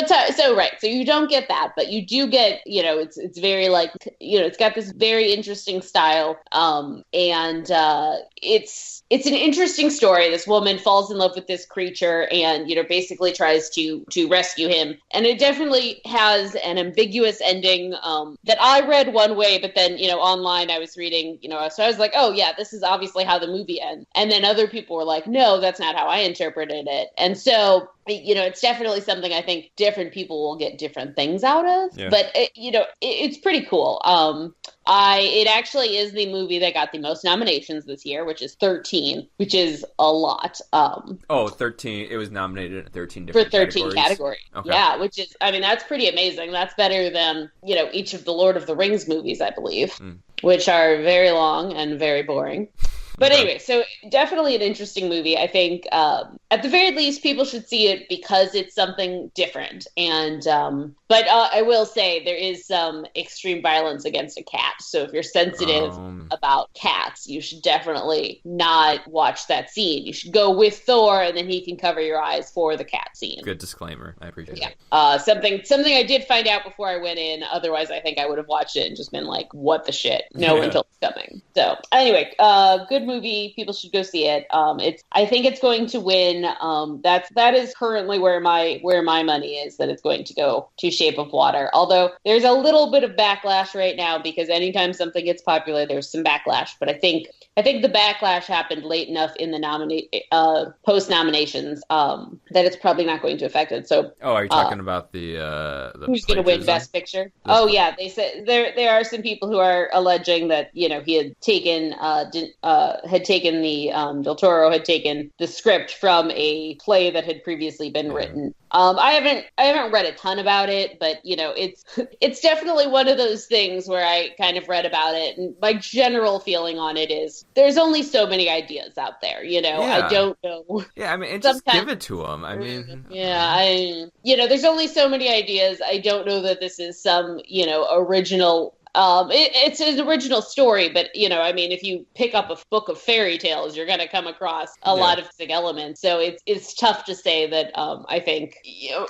you don't get that, but you do get, it's very like, it's got this very interesting style, and it's an interesting story. This woman falls in love with this creature and, basically tries to rescue him, and it definitely has an ambiguous ending that I read one way, but then, online I was reading, so I was like, oh yeah, this is obviously how the movie ends, and then other people were like, no, that's not how I interpreted it, and so it's definitely something I think different people will get different things out of. Yeah. But, it's pretty cool. It actually is the movie that got the most nominations this year, which is 13, which is a lot. 13. It was nominated in 13 different categories. Okay. Yeah, which is, that's pretty amazing. That's better than, each of the Lord of the Rings movies, I believe, which are very long and very boring. But anyway, so definitely an interesting movie. I think at the very least, people should see it because it's something different. And but I will say there is some extreme violence against a cat. So if you're sensitive about cats, you should definitely not watch that scene. You should go with Thor, and then he can cover your eyes for the cat scene. Good disclaimer. I appreciate it. Something I did find out before I went in. Otherwise, I think I would have watched it and just been like, "What the shit?" No one told me coming. So anyway, good movie. People should go see it. I think it's going to win. That is currently where my money is, that it's going to go to Shape of Water. Although there's a little bit of backlash right now, because anytime something gets popular, there's some backlash. But I think the backlash happened late enough in the post nominations that it's probably not going to affect it. So are you talking about the who's going to win Best Picture? Oh yeah, they said there are some people who are alleging that he had taken Del Toro had taken the script from a play that had previously been written. I haven't read a ton about it, but it's definitely one of those things where I kind of read about it, and my general feeling on it is there's only so many ideas out there. I don't know. Yeah, just give it to them. There's only so many ideas. I don't know that this is some original. It's an original story, but if you pick up a book of fairy tales, you're going to come across a lot of big elements. So it's tough to say that. I think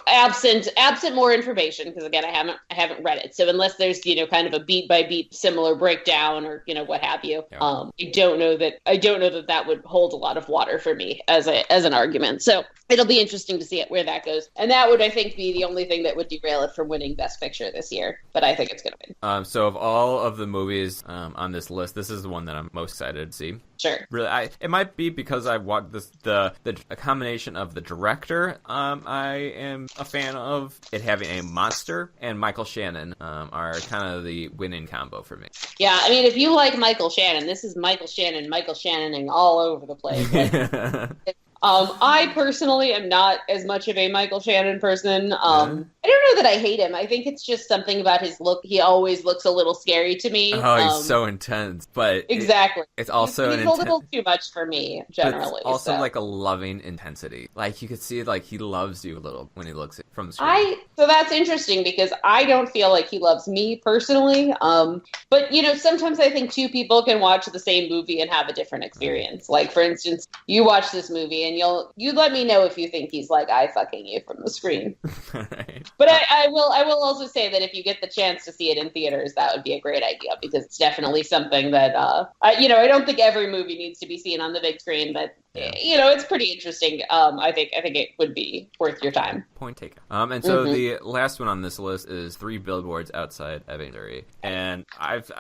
absent more information, because again, I haven't read it. So unless there's kind of a beat by beat similar breakdown or what have you, I don't know that would hold a lot of water for me as an argument. So it'll be interesting to see where that goes, and that would, I think, be the only thing that would derail it from winning Best Picture this year. But I think it's going to win. So of all of the movies on this list, this is the one that I'm most excited to see. Sure. Really, it might be because I've watched a combination of the director. I am a fan of it having a monster, and Michael Shannon are kind of the winning combo for me. Yeah, I mean, if you like Michael Shannon, this is Michael Shannoning all over the place. Like, I personally am not as much of a Michael Shannon person. I don't know that I hate him. I think it's just something about his look. He always looks a little scary to me. Oh, he's so intense. But exactly. It's also he's a little too much for me, generally. It's also like a loving intensity. Like, you could see like he loves you a little when he looks from the screen. So that's interesting because I don't feel like he loves me personally. But, sometimes I think two people can watch the same movie and have a different experience. Like, for instance, you watch this movie and you let me know if you think he's like eye fucking you from the screen. Right. But I will also say that if you get the chance to see it in theaters, that would be a great idea because it's definitely something that I don't think every movie needs to be seen on the big screen, but it's pretty interesting. I think it would be worth your time. Point taken. And so the last one on this list is 3 Billboards Outside Ebbing, Missouri, and I've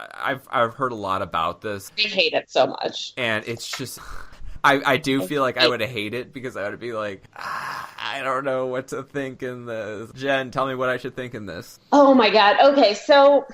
heard a lot about this. I hate it so much, and it's just. I do feel like I would hate it because I would be like, I don't know what to think in this. Jen, tell me what I should think in this. Oh my God. Okay, so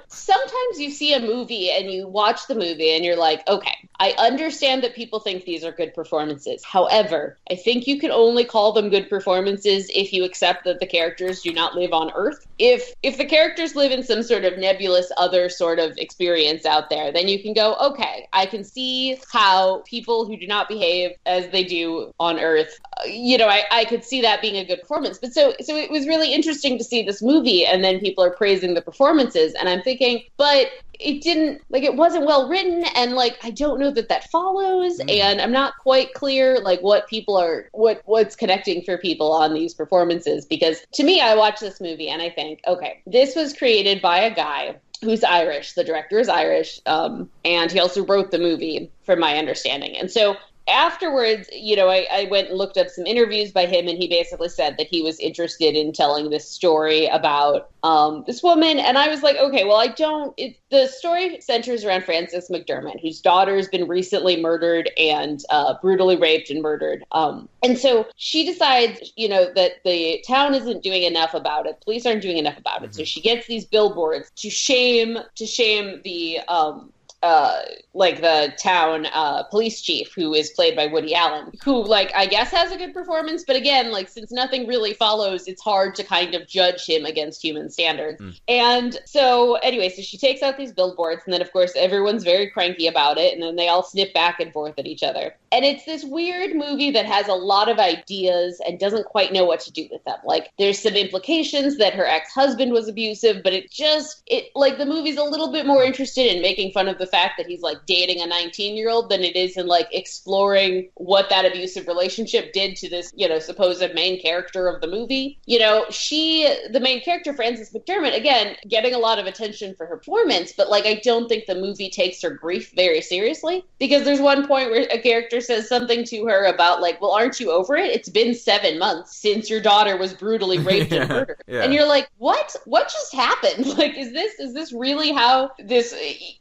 sometimes you see a movie and you watch the movie and you're like, okay, I understand that people think these are good performances. However, I think you can only call them good performances if you accept that the characters do not live on Earth. If the characters live in some sort of nebulous other sort of experience out there, then you can go, okay, I can see how people who do not behave as they do on Earth, I could see that being a good performance. But so it was really interesting to see this movie and then people are praising the performances and I'm thinking, but it wasn't well written and I don't know that follows and I'm not quite clear what's connecting for people on these performances because to me, I watch this movie and I think, okay, this was created by a guy who's Irish. The director is Irish, and he also wrote the movie, from my understanding. And so afterwards, I went and looked up some interviews by him, and he basically said that he was interested in telling this story about this woman. And I was like, okay, well, the story centers around Frances McDermott, whose daughter's been recently murdered and brutally raped and murdered. And so she decides, that the town isn't doing enough about it. Police aren't doing enough about it. So she gets these billboards to shame the the town police chief, who is played by Woody Allen, who I guess has a good performance, but again, since nothing really follows, it's hard to kind of judge him against human standards. And so anyway, so she takes out these billboards, and then of course everyone's very cranky about it, and then they all snip back and forth at each other. And it's this weird movie that has a lot of ideas and doesn't quite know what to do with them. There's some implications that her ex-husband was abusive, but the movie's a little bit more interested in making fun of the fact that he's dating a 19-year-old than it is in exploring what that abusive relationship did to this, supposed main character of the movie. The main character, Frances McDermott, again, getting a lot of attention for her performance, but I don't think the movie takes her grief very seriously, because there's one point where a character says something to her about well, aren't you over it? It's been 7 months since your daughter was brutally raped and murdered. Yeah. And you're like, what just happened? Is this really how this,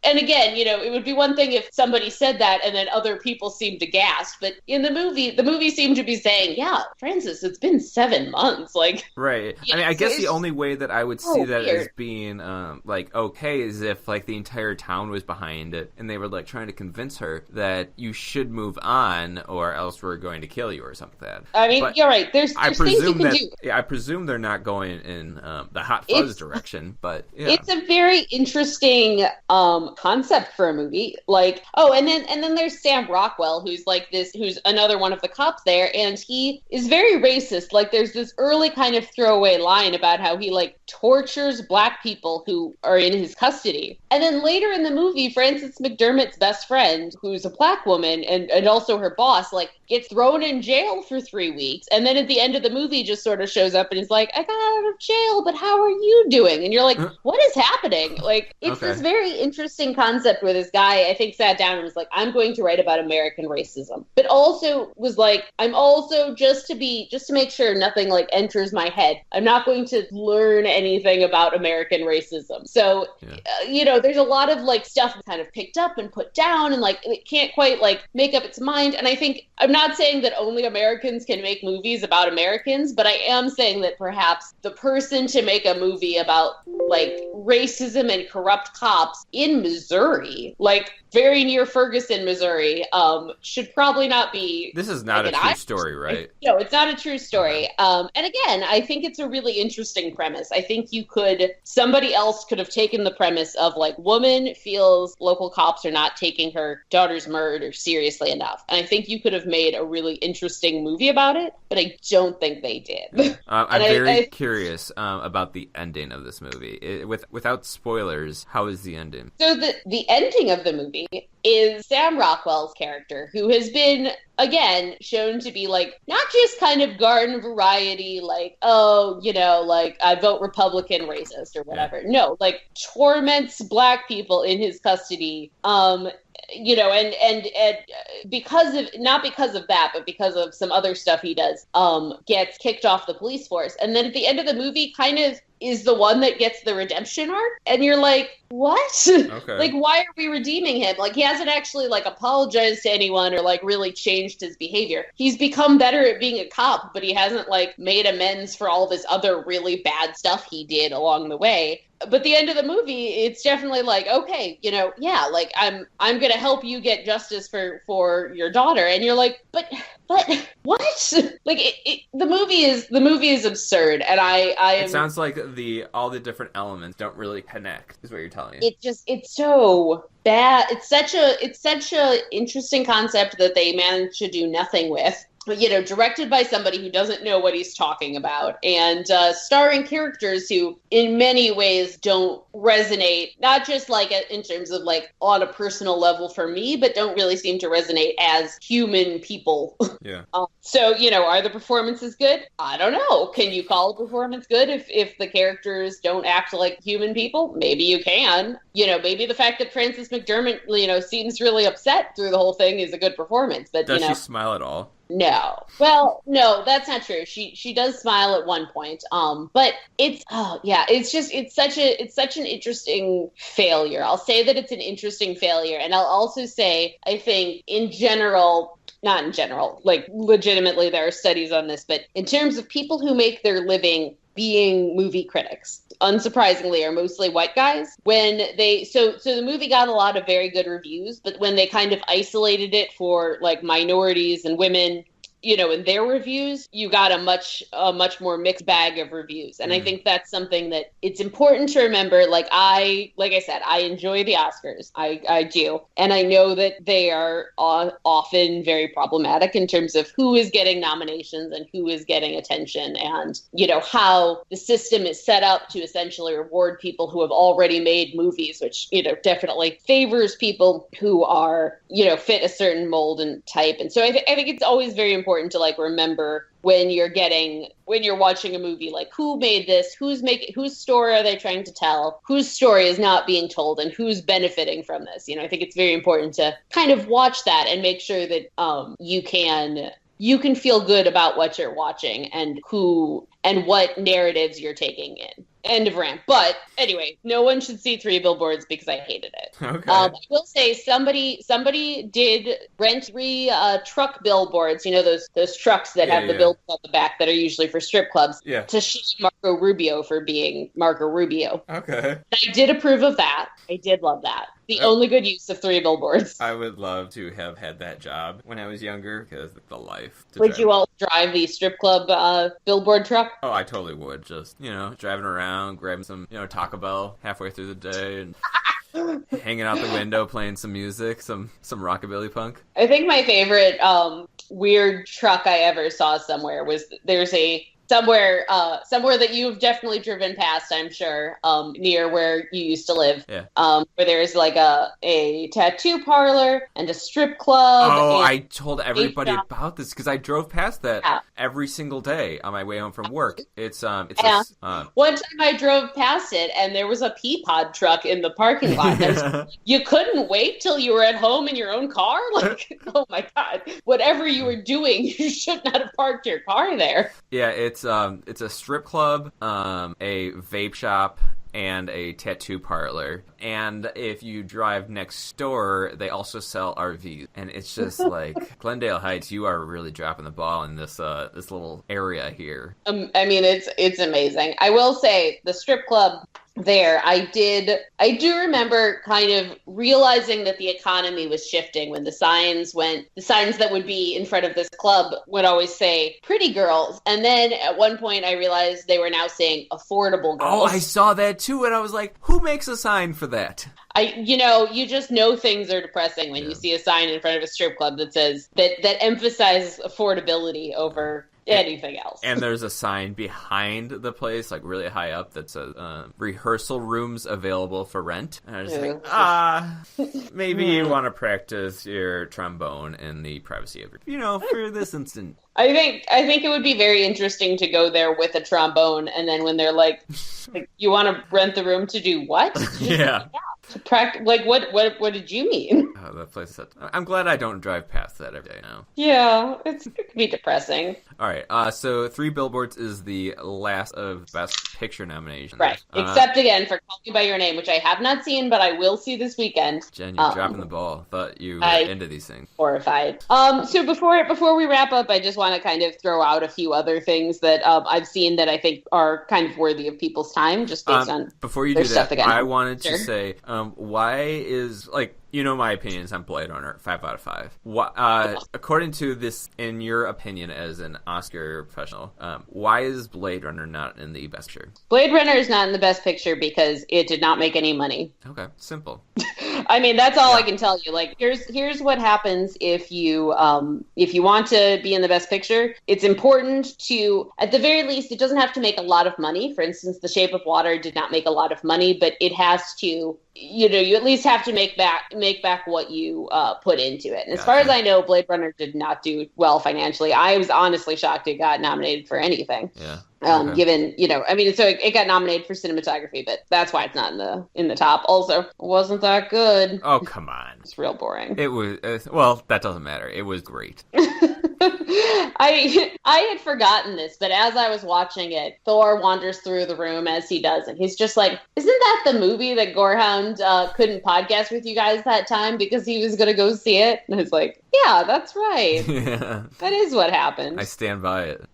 and again, it would be one thing if somebody said that and then other people seemed to gasp, but in the movie seemed to be saying, yeah, Frances, it's been 7 months. Right. I mean, I guess the only way that I would see that as being okay is if the entire town was behind it and they were trying to convince her that you should move on or else we're going to kill you or something like that. I mean, you're right. There's things you can do. Yeah, I presume they're not going in the Hot Fuzz direction, but yeah. It's a very interesting concept for a movie. And then there's Sam Rockwell, who's who's another one of the cops there, and he is very racist. There's this early kind of throwaway line about how he tortures black people who are in his custody. And then later in the movie, Frances McDermott's best friend, who's a black woman and also also her boss, like, gets thrown in jail for 3 weeks. And then at the end of the movie just sort of shows up and is like, I got out of jail, but how are you doing? And you're like, what is happening? Like, it's this very interesting concept where this guy, I think, sat down and was like, I'm going to write about American racism. But also was like, I'm also, just to make sure nothing, like, enters my head, I'm not going to learn anything about American racism. So, there's a lot of, like, stuff kind of picked up and put down, and, like, it can't quite, like, make up its mind. And I think, I'm not saying that only Americans can make movies about Americans, but I am saying that perhaps the person to make a movie about, like, racism and corrupt cops in Missouri, like, very near Ferguson, Missouri, should probably not be... This is not a true story, right? No, it's not a true story. And again, I think it's a really interesting premise. I think somebody else could have taken the premise of, like, woman feels local cops are not taking her daughter's murder seriously enough. And I think you could have made a really interesting movie about it, but I don't think they did. I'm very curious about the ending of this movie. Without spoilers, how is the ending? So the ending of the movie is Sam Rockwell's character, who has been, again, shown to be, like, not just kind of garden variety, like, oh, like, I vote Republican racist or whatever. No, like, torments black people in his custody, and because of, not because of that, but because of some other stuff he does, gets kicked off the police force. And then at the end of the movie kind of is the one that gets the redemption arc. And you're like, what? Okay. Like, why are we redeeming him? Like, he hasn't actually, like, apologized to anyone or, like, really changed his behavior. He's become better at being a cop, but he hasn't, like, made amends for all this other really bad stuff he did along the way. But the end of the movie, it's definitely like, okay, like, I'm going to help you get justice for your daughter. And you're like, but what? Like, the movie is absurd. And It sounds like all the different elements don't really connect, is what you're telling me. It's so bad. It's such a interesting concept that they managed to do nothing with. Directed by somebody who doesn't know what he's talking about, and starring characters who in many ways don't resonate, not just like in terms of like on a personal level for me, but don't really seem to resonate as human people. Yeah. So, are the performances good? I don't know. Can you call a performance good if the characters don't act like human people? Maybe you can. Maybe the fact that Frances McDermott, seems really upset through the whole thing is a good performance. But does she smile at all? No. Well, no, that's not true. She does smile at one point. But it's such an interesting failure. I'll say that it's an interesting failure, and I'll also say I think not in general, like legitimately there are studies on this, but in terms of people who make their living being movie critics, unsurprisingly, are mostly white guys. So the movie got a lot of very good reviews, but when they kind of isolated it for like minorities and women, in their reviews, you got a much more mixed bag of reviews. And I think that's something that it's important to remember. Like I said, I enjoy the Oscars. I do. And I know that they are often very problematic in terms of who is getting nominations and who is getting attention, and, how the system is set up to essentially reward people who have already made movies, which, definitely favors people who are, fit a certain mold and type. And so I think it's always very important to like remember when you're watching a movie, like who made this, whose story are they trying to tell, whose story is not being told, and who's benefiting from this. I think it's very important to kind of watch that and make sure that you can feel good about what you're watching and what narratives you're taking in. End of rant. But anyway, no one should see 3 Billboards because I hated it. Okay. I will say somebody did rent 3 truck billboards. Those trucks that have the billboards on the back that are usually for strip clubs. Yeah. To shame Marco Rubio for being Marco Rubio. Okay. I did approve of that. I did love that. The only good use of 3 billboards. I would love to have had that job when I was younger, because the life. Would you all drive the strip club billboard truck? Oh, I totally would. Just, driving around, grabbing some, Taco Bell halfway through the day and hanging out the window, playing some music, some rockabilly punk. I think my favorite weird truck I ever saw somewhere was there's somewhere that you've definitely driven past, I'm sure, near where you used to live. Yeah. Where there's like a tattoo parlor and a strip club. Oh, I told everybody about this because I drove past that every single day on my way home from work. One time I drove past it and there was a Peapod truck in the parking lot. You couldn't wait till you were at home in your own car? Like, oh my God. Whatever you were doing, you should not have parked your car there. Yeah, it's a strip club, a vape shop, and a tattoo parlor. And if you drive next door, they also sell RVs. And it's just like, Glendale Heights, you are really dropping the ball in this little area here. I mean, it's amazing. I will say, the strip club there, I do remember kind of realizing that the economy was shifting when the signs that would be in front of this club would always say pretty girls, and then at one point I realized they were now saying affordable girls. Oh, I saw that too, and I was like, who makes a sign for that? You just know things are depressing when you see a sign in front of a strip club that says that emphasizes affordability over anything else. And there's a sign behind the place, like really high up, that says rehearsal rooms available for rent. And I was like, maybe you want to practice your trombone in the privacy of your, for this instant. I think it would be very interesting to go there with a trombone, and then when they're like you want to rent the room to do what? Yeah. To practice, like what did you mean? Oh, that place. I'm glad I don't drive past that every day now. Yeah, it could be depressing. All right, so Three Billboards is the last of Best Picture nominations. Right, except again for Call Me by Your Name, which I have not seen, but I will see this weekend. Jen, you're dropping the ball. Thought you were into these things. Horrified. So before we wrap up, I just want to kind of throw out a few other things that I've seen that I think are kind of worthy of people's time, just based on before you do that. I wanted to say, why is my opinions on Blade Runner 5 out of 5. According to this, in your opinion as an Oscar professional, why is Blade Runner not in the Best Picture? Blade Runner is not in the Best Picture because it did not make any money. Okay, simple. I mean, that's all I can tell you. Like, here's what happens if you want to be in the Best Picture. It's important to, at the very least, it doesn't have to make a lot of money. For instance, The Shape of Water did not make a lot of money, but it has to, you at least have to make back what you put into it. And as far as I know, Blade Runner did not do well financially. I was honestly shocked it got nominated for anything. Yeah. Given, so it got nominated for cinematography, but that's why it's not in the top. Also, it wasn't that good. Oh, come on. It's real boring. It was, that doesn't matter. It was great. I had forgotten this, but as I was watching it, Thor wanders through the room as he does, and he's just like, isn't that the movie that Gorehound couldn't podcast with you guys that time because he was going to go see it? And I was like, yeah, that's right. Yeah. That is what happened. I stand by it.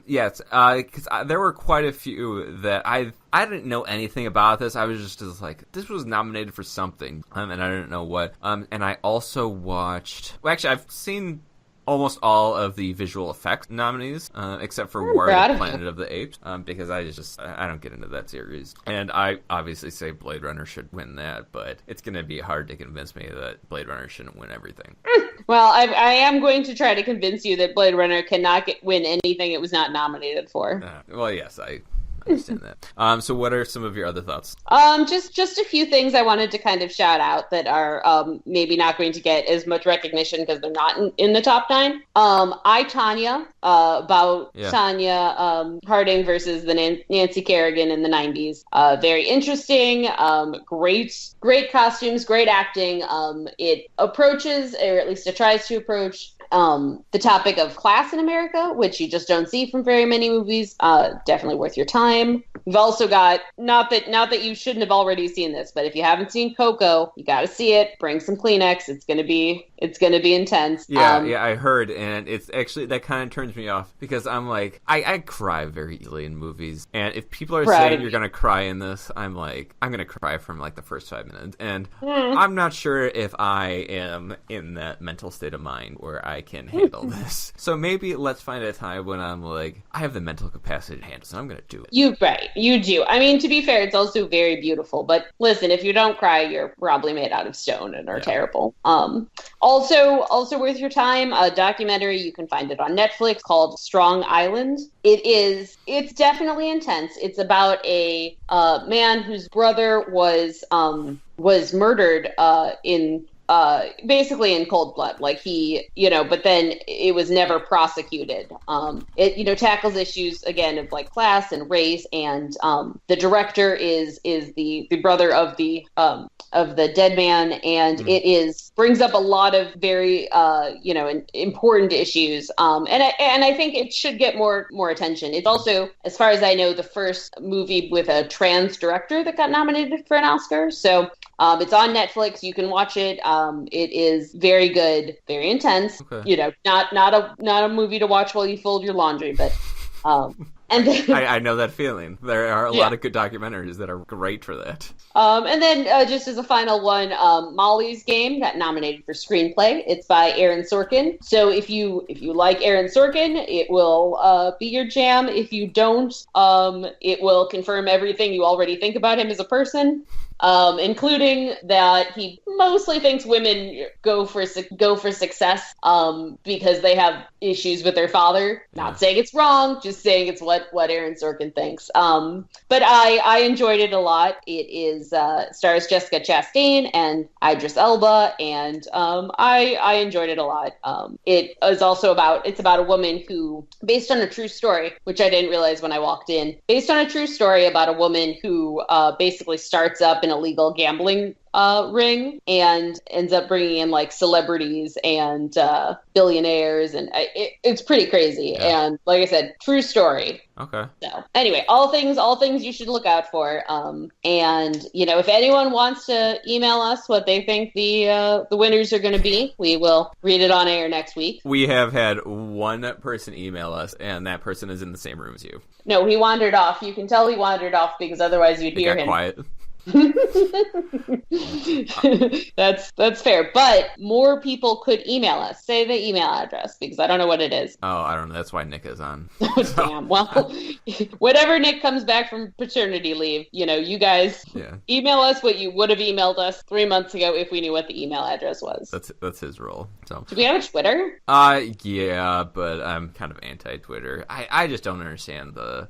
Yes, because there were quite a few that I didn't know anything about this. I was just like, this was nominated for something, and I didn't know what. And I also watched. Well, actually, I've seen almost all of the visual effects nominees, except for War of the Planet of the Apes, because I don't get into that series. And I obviously say Blade Runner should win that, but it's going to be hard to convince me that Blade Runner shouldn't win everything. Well, I am going to try to convince you that Blade Runner cannot win anything it was not nominated for. Well, yes, I understand that. So what are some of your other thoughts? Just a few things I wanted to kind of shout out that are maybe not going to get as much recognition because they're not in the top 9. I, Tonya, about Tonya Harding versus the Nancy Kerrigan in the 90s. Very interesting, great costumes, great acting. It approaches, or at least it tries to approach, the topic of class in America, which you just don't see from very many movies. Definitely worth your time. We've also got, not that you shouldn't have already seen this, but if you haven't seen Coco, you got to see it. Bring some Kleenex. It's gonna be intense. Yeah, I heard, and it's actually, that kind of turns me off because I'm like, I cry very easily in movies, and if people are saying you're gonna cry in this, I'm like, I'm gonna cry from like the first 5 minutes, and I'm not sure if I am in that mental state of mind where I I can handle this. So maybe let's find a time when I'm like, I have the mental capacity to handle this, so I'm going to do it. You do. I mean, to be fair, it's also very beautiful. But listen, if you don't cry, you're probably made out of stone and are terrible. Also worth your time, a documentary, you can find it on Netflix, called Strong Island. It's definitely intense. It's about a man whose brother was murdered basically in cold blood. Like but then it was never prosecuted. It tackles issues again of like class and race, and the director is the brother of the dead man, and it brings up a lot of very important issues. And I think it should get more attention. It's also, as far as I know, the first movie with a trans director that got nominated for an Oscar. So it's on Netflix. You can watch it. It is very good, very intense. Okay. Not a movie to watch while you fold your laundry, but and then, I know that feeling. There are a lot of good documentaries that are great for that. And then just as a final one, Molly's Game got nominated for screenplay. It's by Aaron Sorkin. So if you like Aaron Sorkin, it will be your jam. If you don't, it will confirm everything you already think about him as a person. Including that he mostly thinks women go for success because they have issues with their father. Not saying it's wrong, just saying it's what Aaron Sorkin thinks. But I enjoyed it a lot. It stars Jessica Chastain and Idris Elba, and I enjoyed it a lot. It is also about a woman who, based on a true story, which I didn't realize when I walked in, based on a true story about a woman who basically starts up an illegal gambling ring and ends up bringing in like celebrities and billionaires, and it's pretty crazy. Yeah. And like I said, true story. Okay. So anyway, all things you should look out for. And if anyone wants to email us what they think the winners are going to be, we will read it on air next week. We have had one person email us, and that person is in the same room as you. No, he wandered off. You can tell he wandered off because otherwise you'd hear him. Quiet. That's fair, but more people could email us. Say the email address because I don't know what it is. Oh, I don't know. That's why Nick is on. Oh, damn. Well, whenever Nick comes back from paternity leave, you guys email us what you would have emailed us 3 months ago if we knew what the email address was. That's his role. So do we have a Twitter? Yeah, but I'm kind of anti-Twitter. I just don't understand the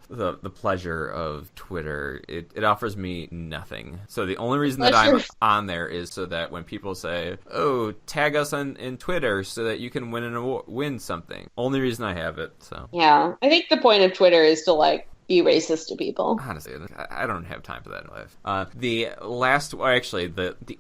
pleasure of Twitter. It offers me nothing. So the only reason that I'm on there is so that when people say, "Oh, tag us in Twitter so that you can win something." Only reason I have it. So yeah, I think the point of Twitter is to be racist to people. Honestly, I don't have time for that in life. The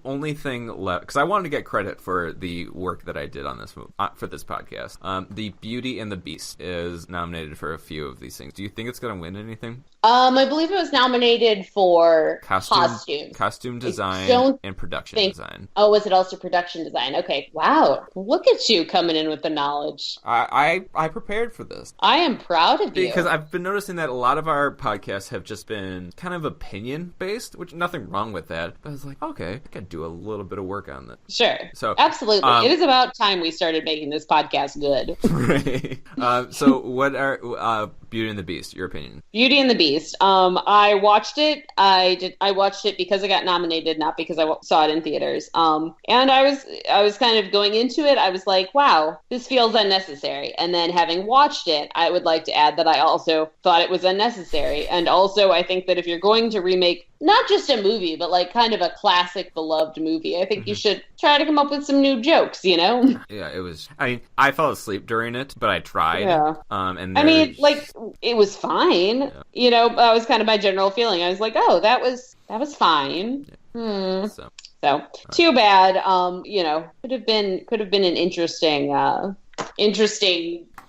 only thing left, because I wanted to get credit for the work that I did on this for this podcast. The Beauty and the Beast is nominated for a few of these things. Do you think it's going to win anything? I believe it was nominated for costume design, and production design. Oh, was it also production design? Okay, wow, look at you coming in with the knowledge. I prepared for this. I am proud of you because I've been noticing that a lot of our podcasts have just been kind of opinion based, which nothing wrong with that. But it's like, okay, I could do a little bit of work on that. Sure, so absolutely, it is about time we started making this podcast good. Right. So, what are Beauty and the Beast? Your opinion? Beauty and the Beast. I watched it. I watched it because it got nominated, not because I saw it in theaters. And I was kind of going into it. I was like, wow, this feels unnecessary. And then having watched it, I would like to add that I also thought it was unnecessary. And also, I think that if you're going to remake not just a movie, but kind of a classic beloved movie, I think you should try to come up with some new jokes, Yeah, it was. I mean, I fell asleep during it, but I tried. Yeah. It was fine. Yeah. That was kind of my general feeling. I was like, oh, that was fine. Yeah. So too bad. Could have been an interesting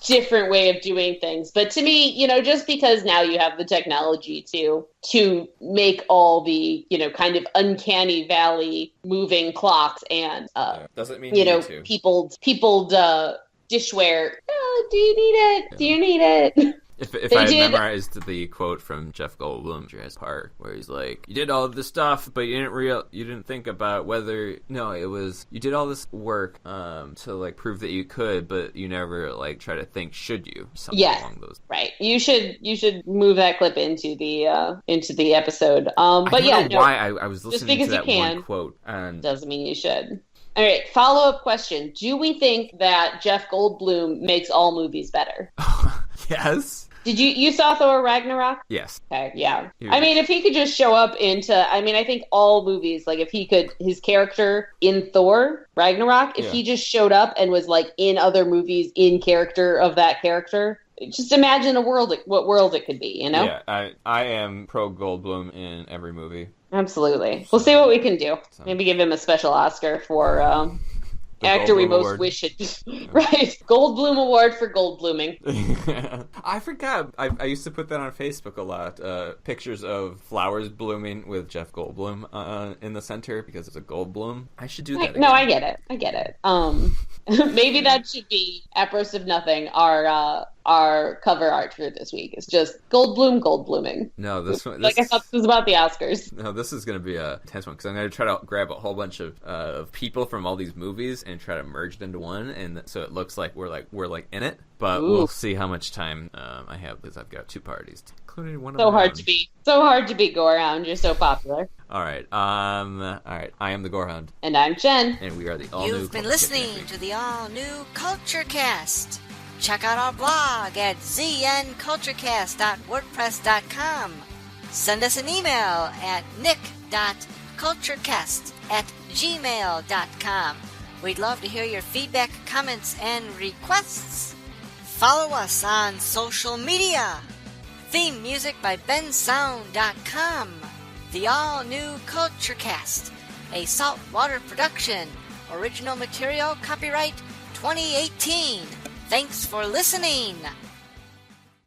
different way of doing things. But to me, just because now you have the technology to make all the, kind of uncanny valley moving clocks and, doesn't mean peopled dishware. Oh, do you need it? Do you need it? If I had memorized the quote from Jeff Goldblum, Jurassic Park, where he's like, "You did all of this stuff, but you didn't think about whether you did all this work to like prove that you could, but you never like try to think should you something along those." Right. You should move that clip into the episode. But I don't know why I was listening to that one quote and doesn't mean you should. All right, follow-up question. Do we think that Jeff Goldblum makes all movies better? Yes. Did you saw Thor Ragnarok? Yes. Okay, yeah. I mean, if he could just show up I think all movies, like if he could, his character in Thor Ragnarok, if he just showed up and was like in other movies in character of that character, just imagine what world it could be, you know? Yeah, I am pro Goldblum in every movie. Absolutely. We'll see what we can do. Maybe give him a special Oscar for actor we most wish it. Right. Goldblum Award for Goldbluming. I forgot. I used to put that on Facebook a lot. Pictures of flowers blooming with Jeff Goldblum in the center because it's a Goldblum. I should do that again. No, I get it. Maybe that should be, at Roast of Nothing, our cover art for this week. It's just Goldbluming. No, this one... I thought this was about the Oscars. No, this is going to be a intense one, because I'm going to try to grab a whole bunch of people from all these movies and try to merge it into one, and so it looks like we're in it. But we'll see how much time I have, because I've got 2 parties, including one of them. So hard to be Gorehound. You're so popular. All right. I am the Gorehound. And I'm Jen. And we are the all-new... You've been listening to the all-new Culture Cast. Check out our blog at znculturecast.wordpress.com. Send us an email at nick.culturecast@gmail.com. We'd love to hear your feedback, comments, and requests. Follow us on social media. Theme music by bensound.com. The all-new Culture Cast, a saltwater production. Original material copyright 2018. Thanks for listening.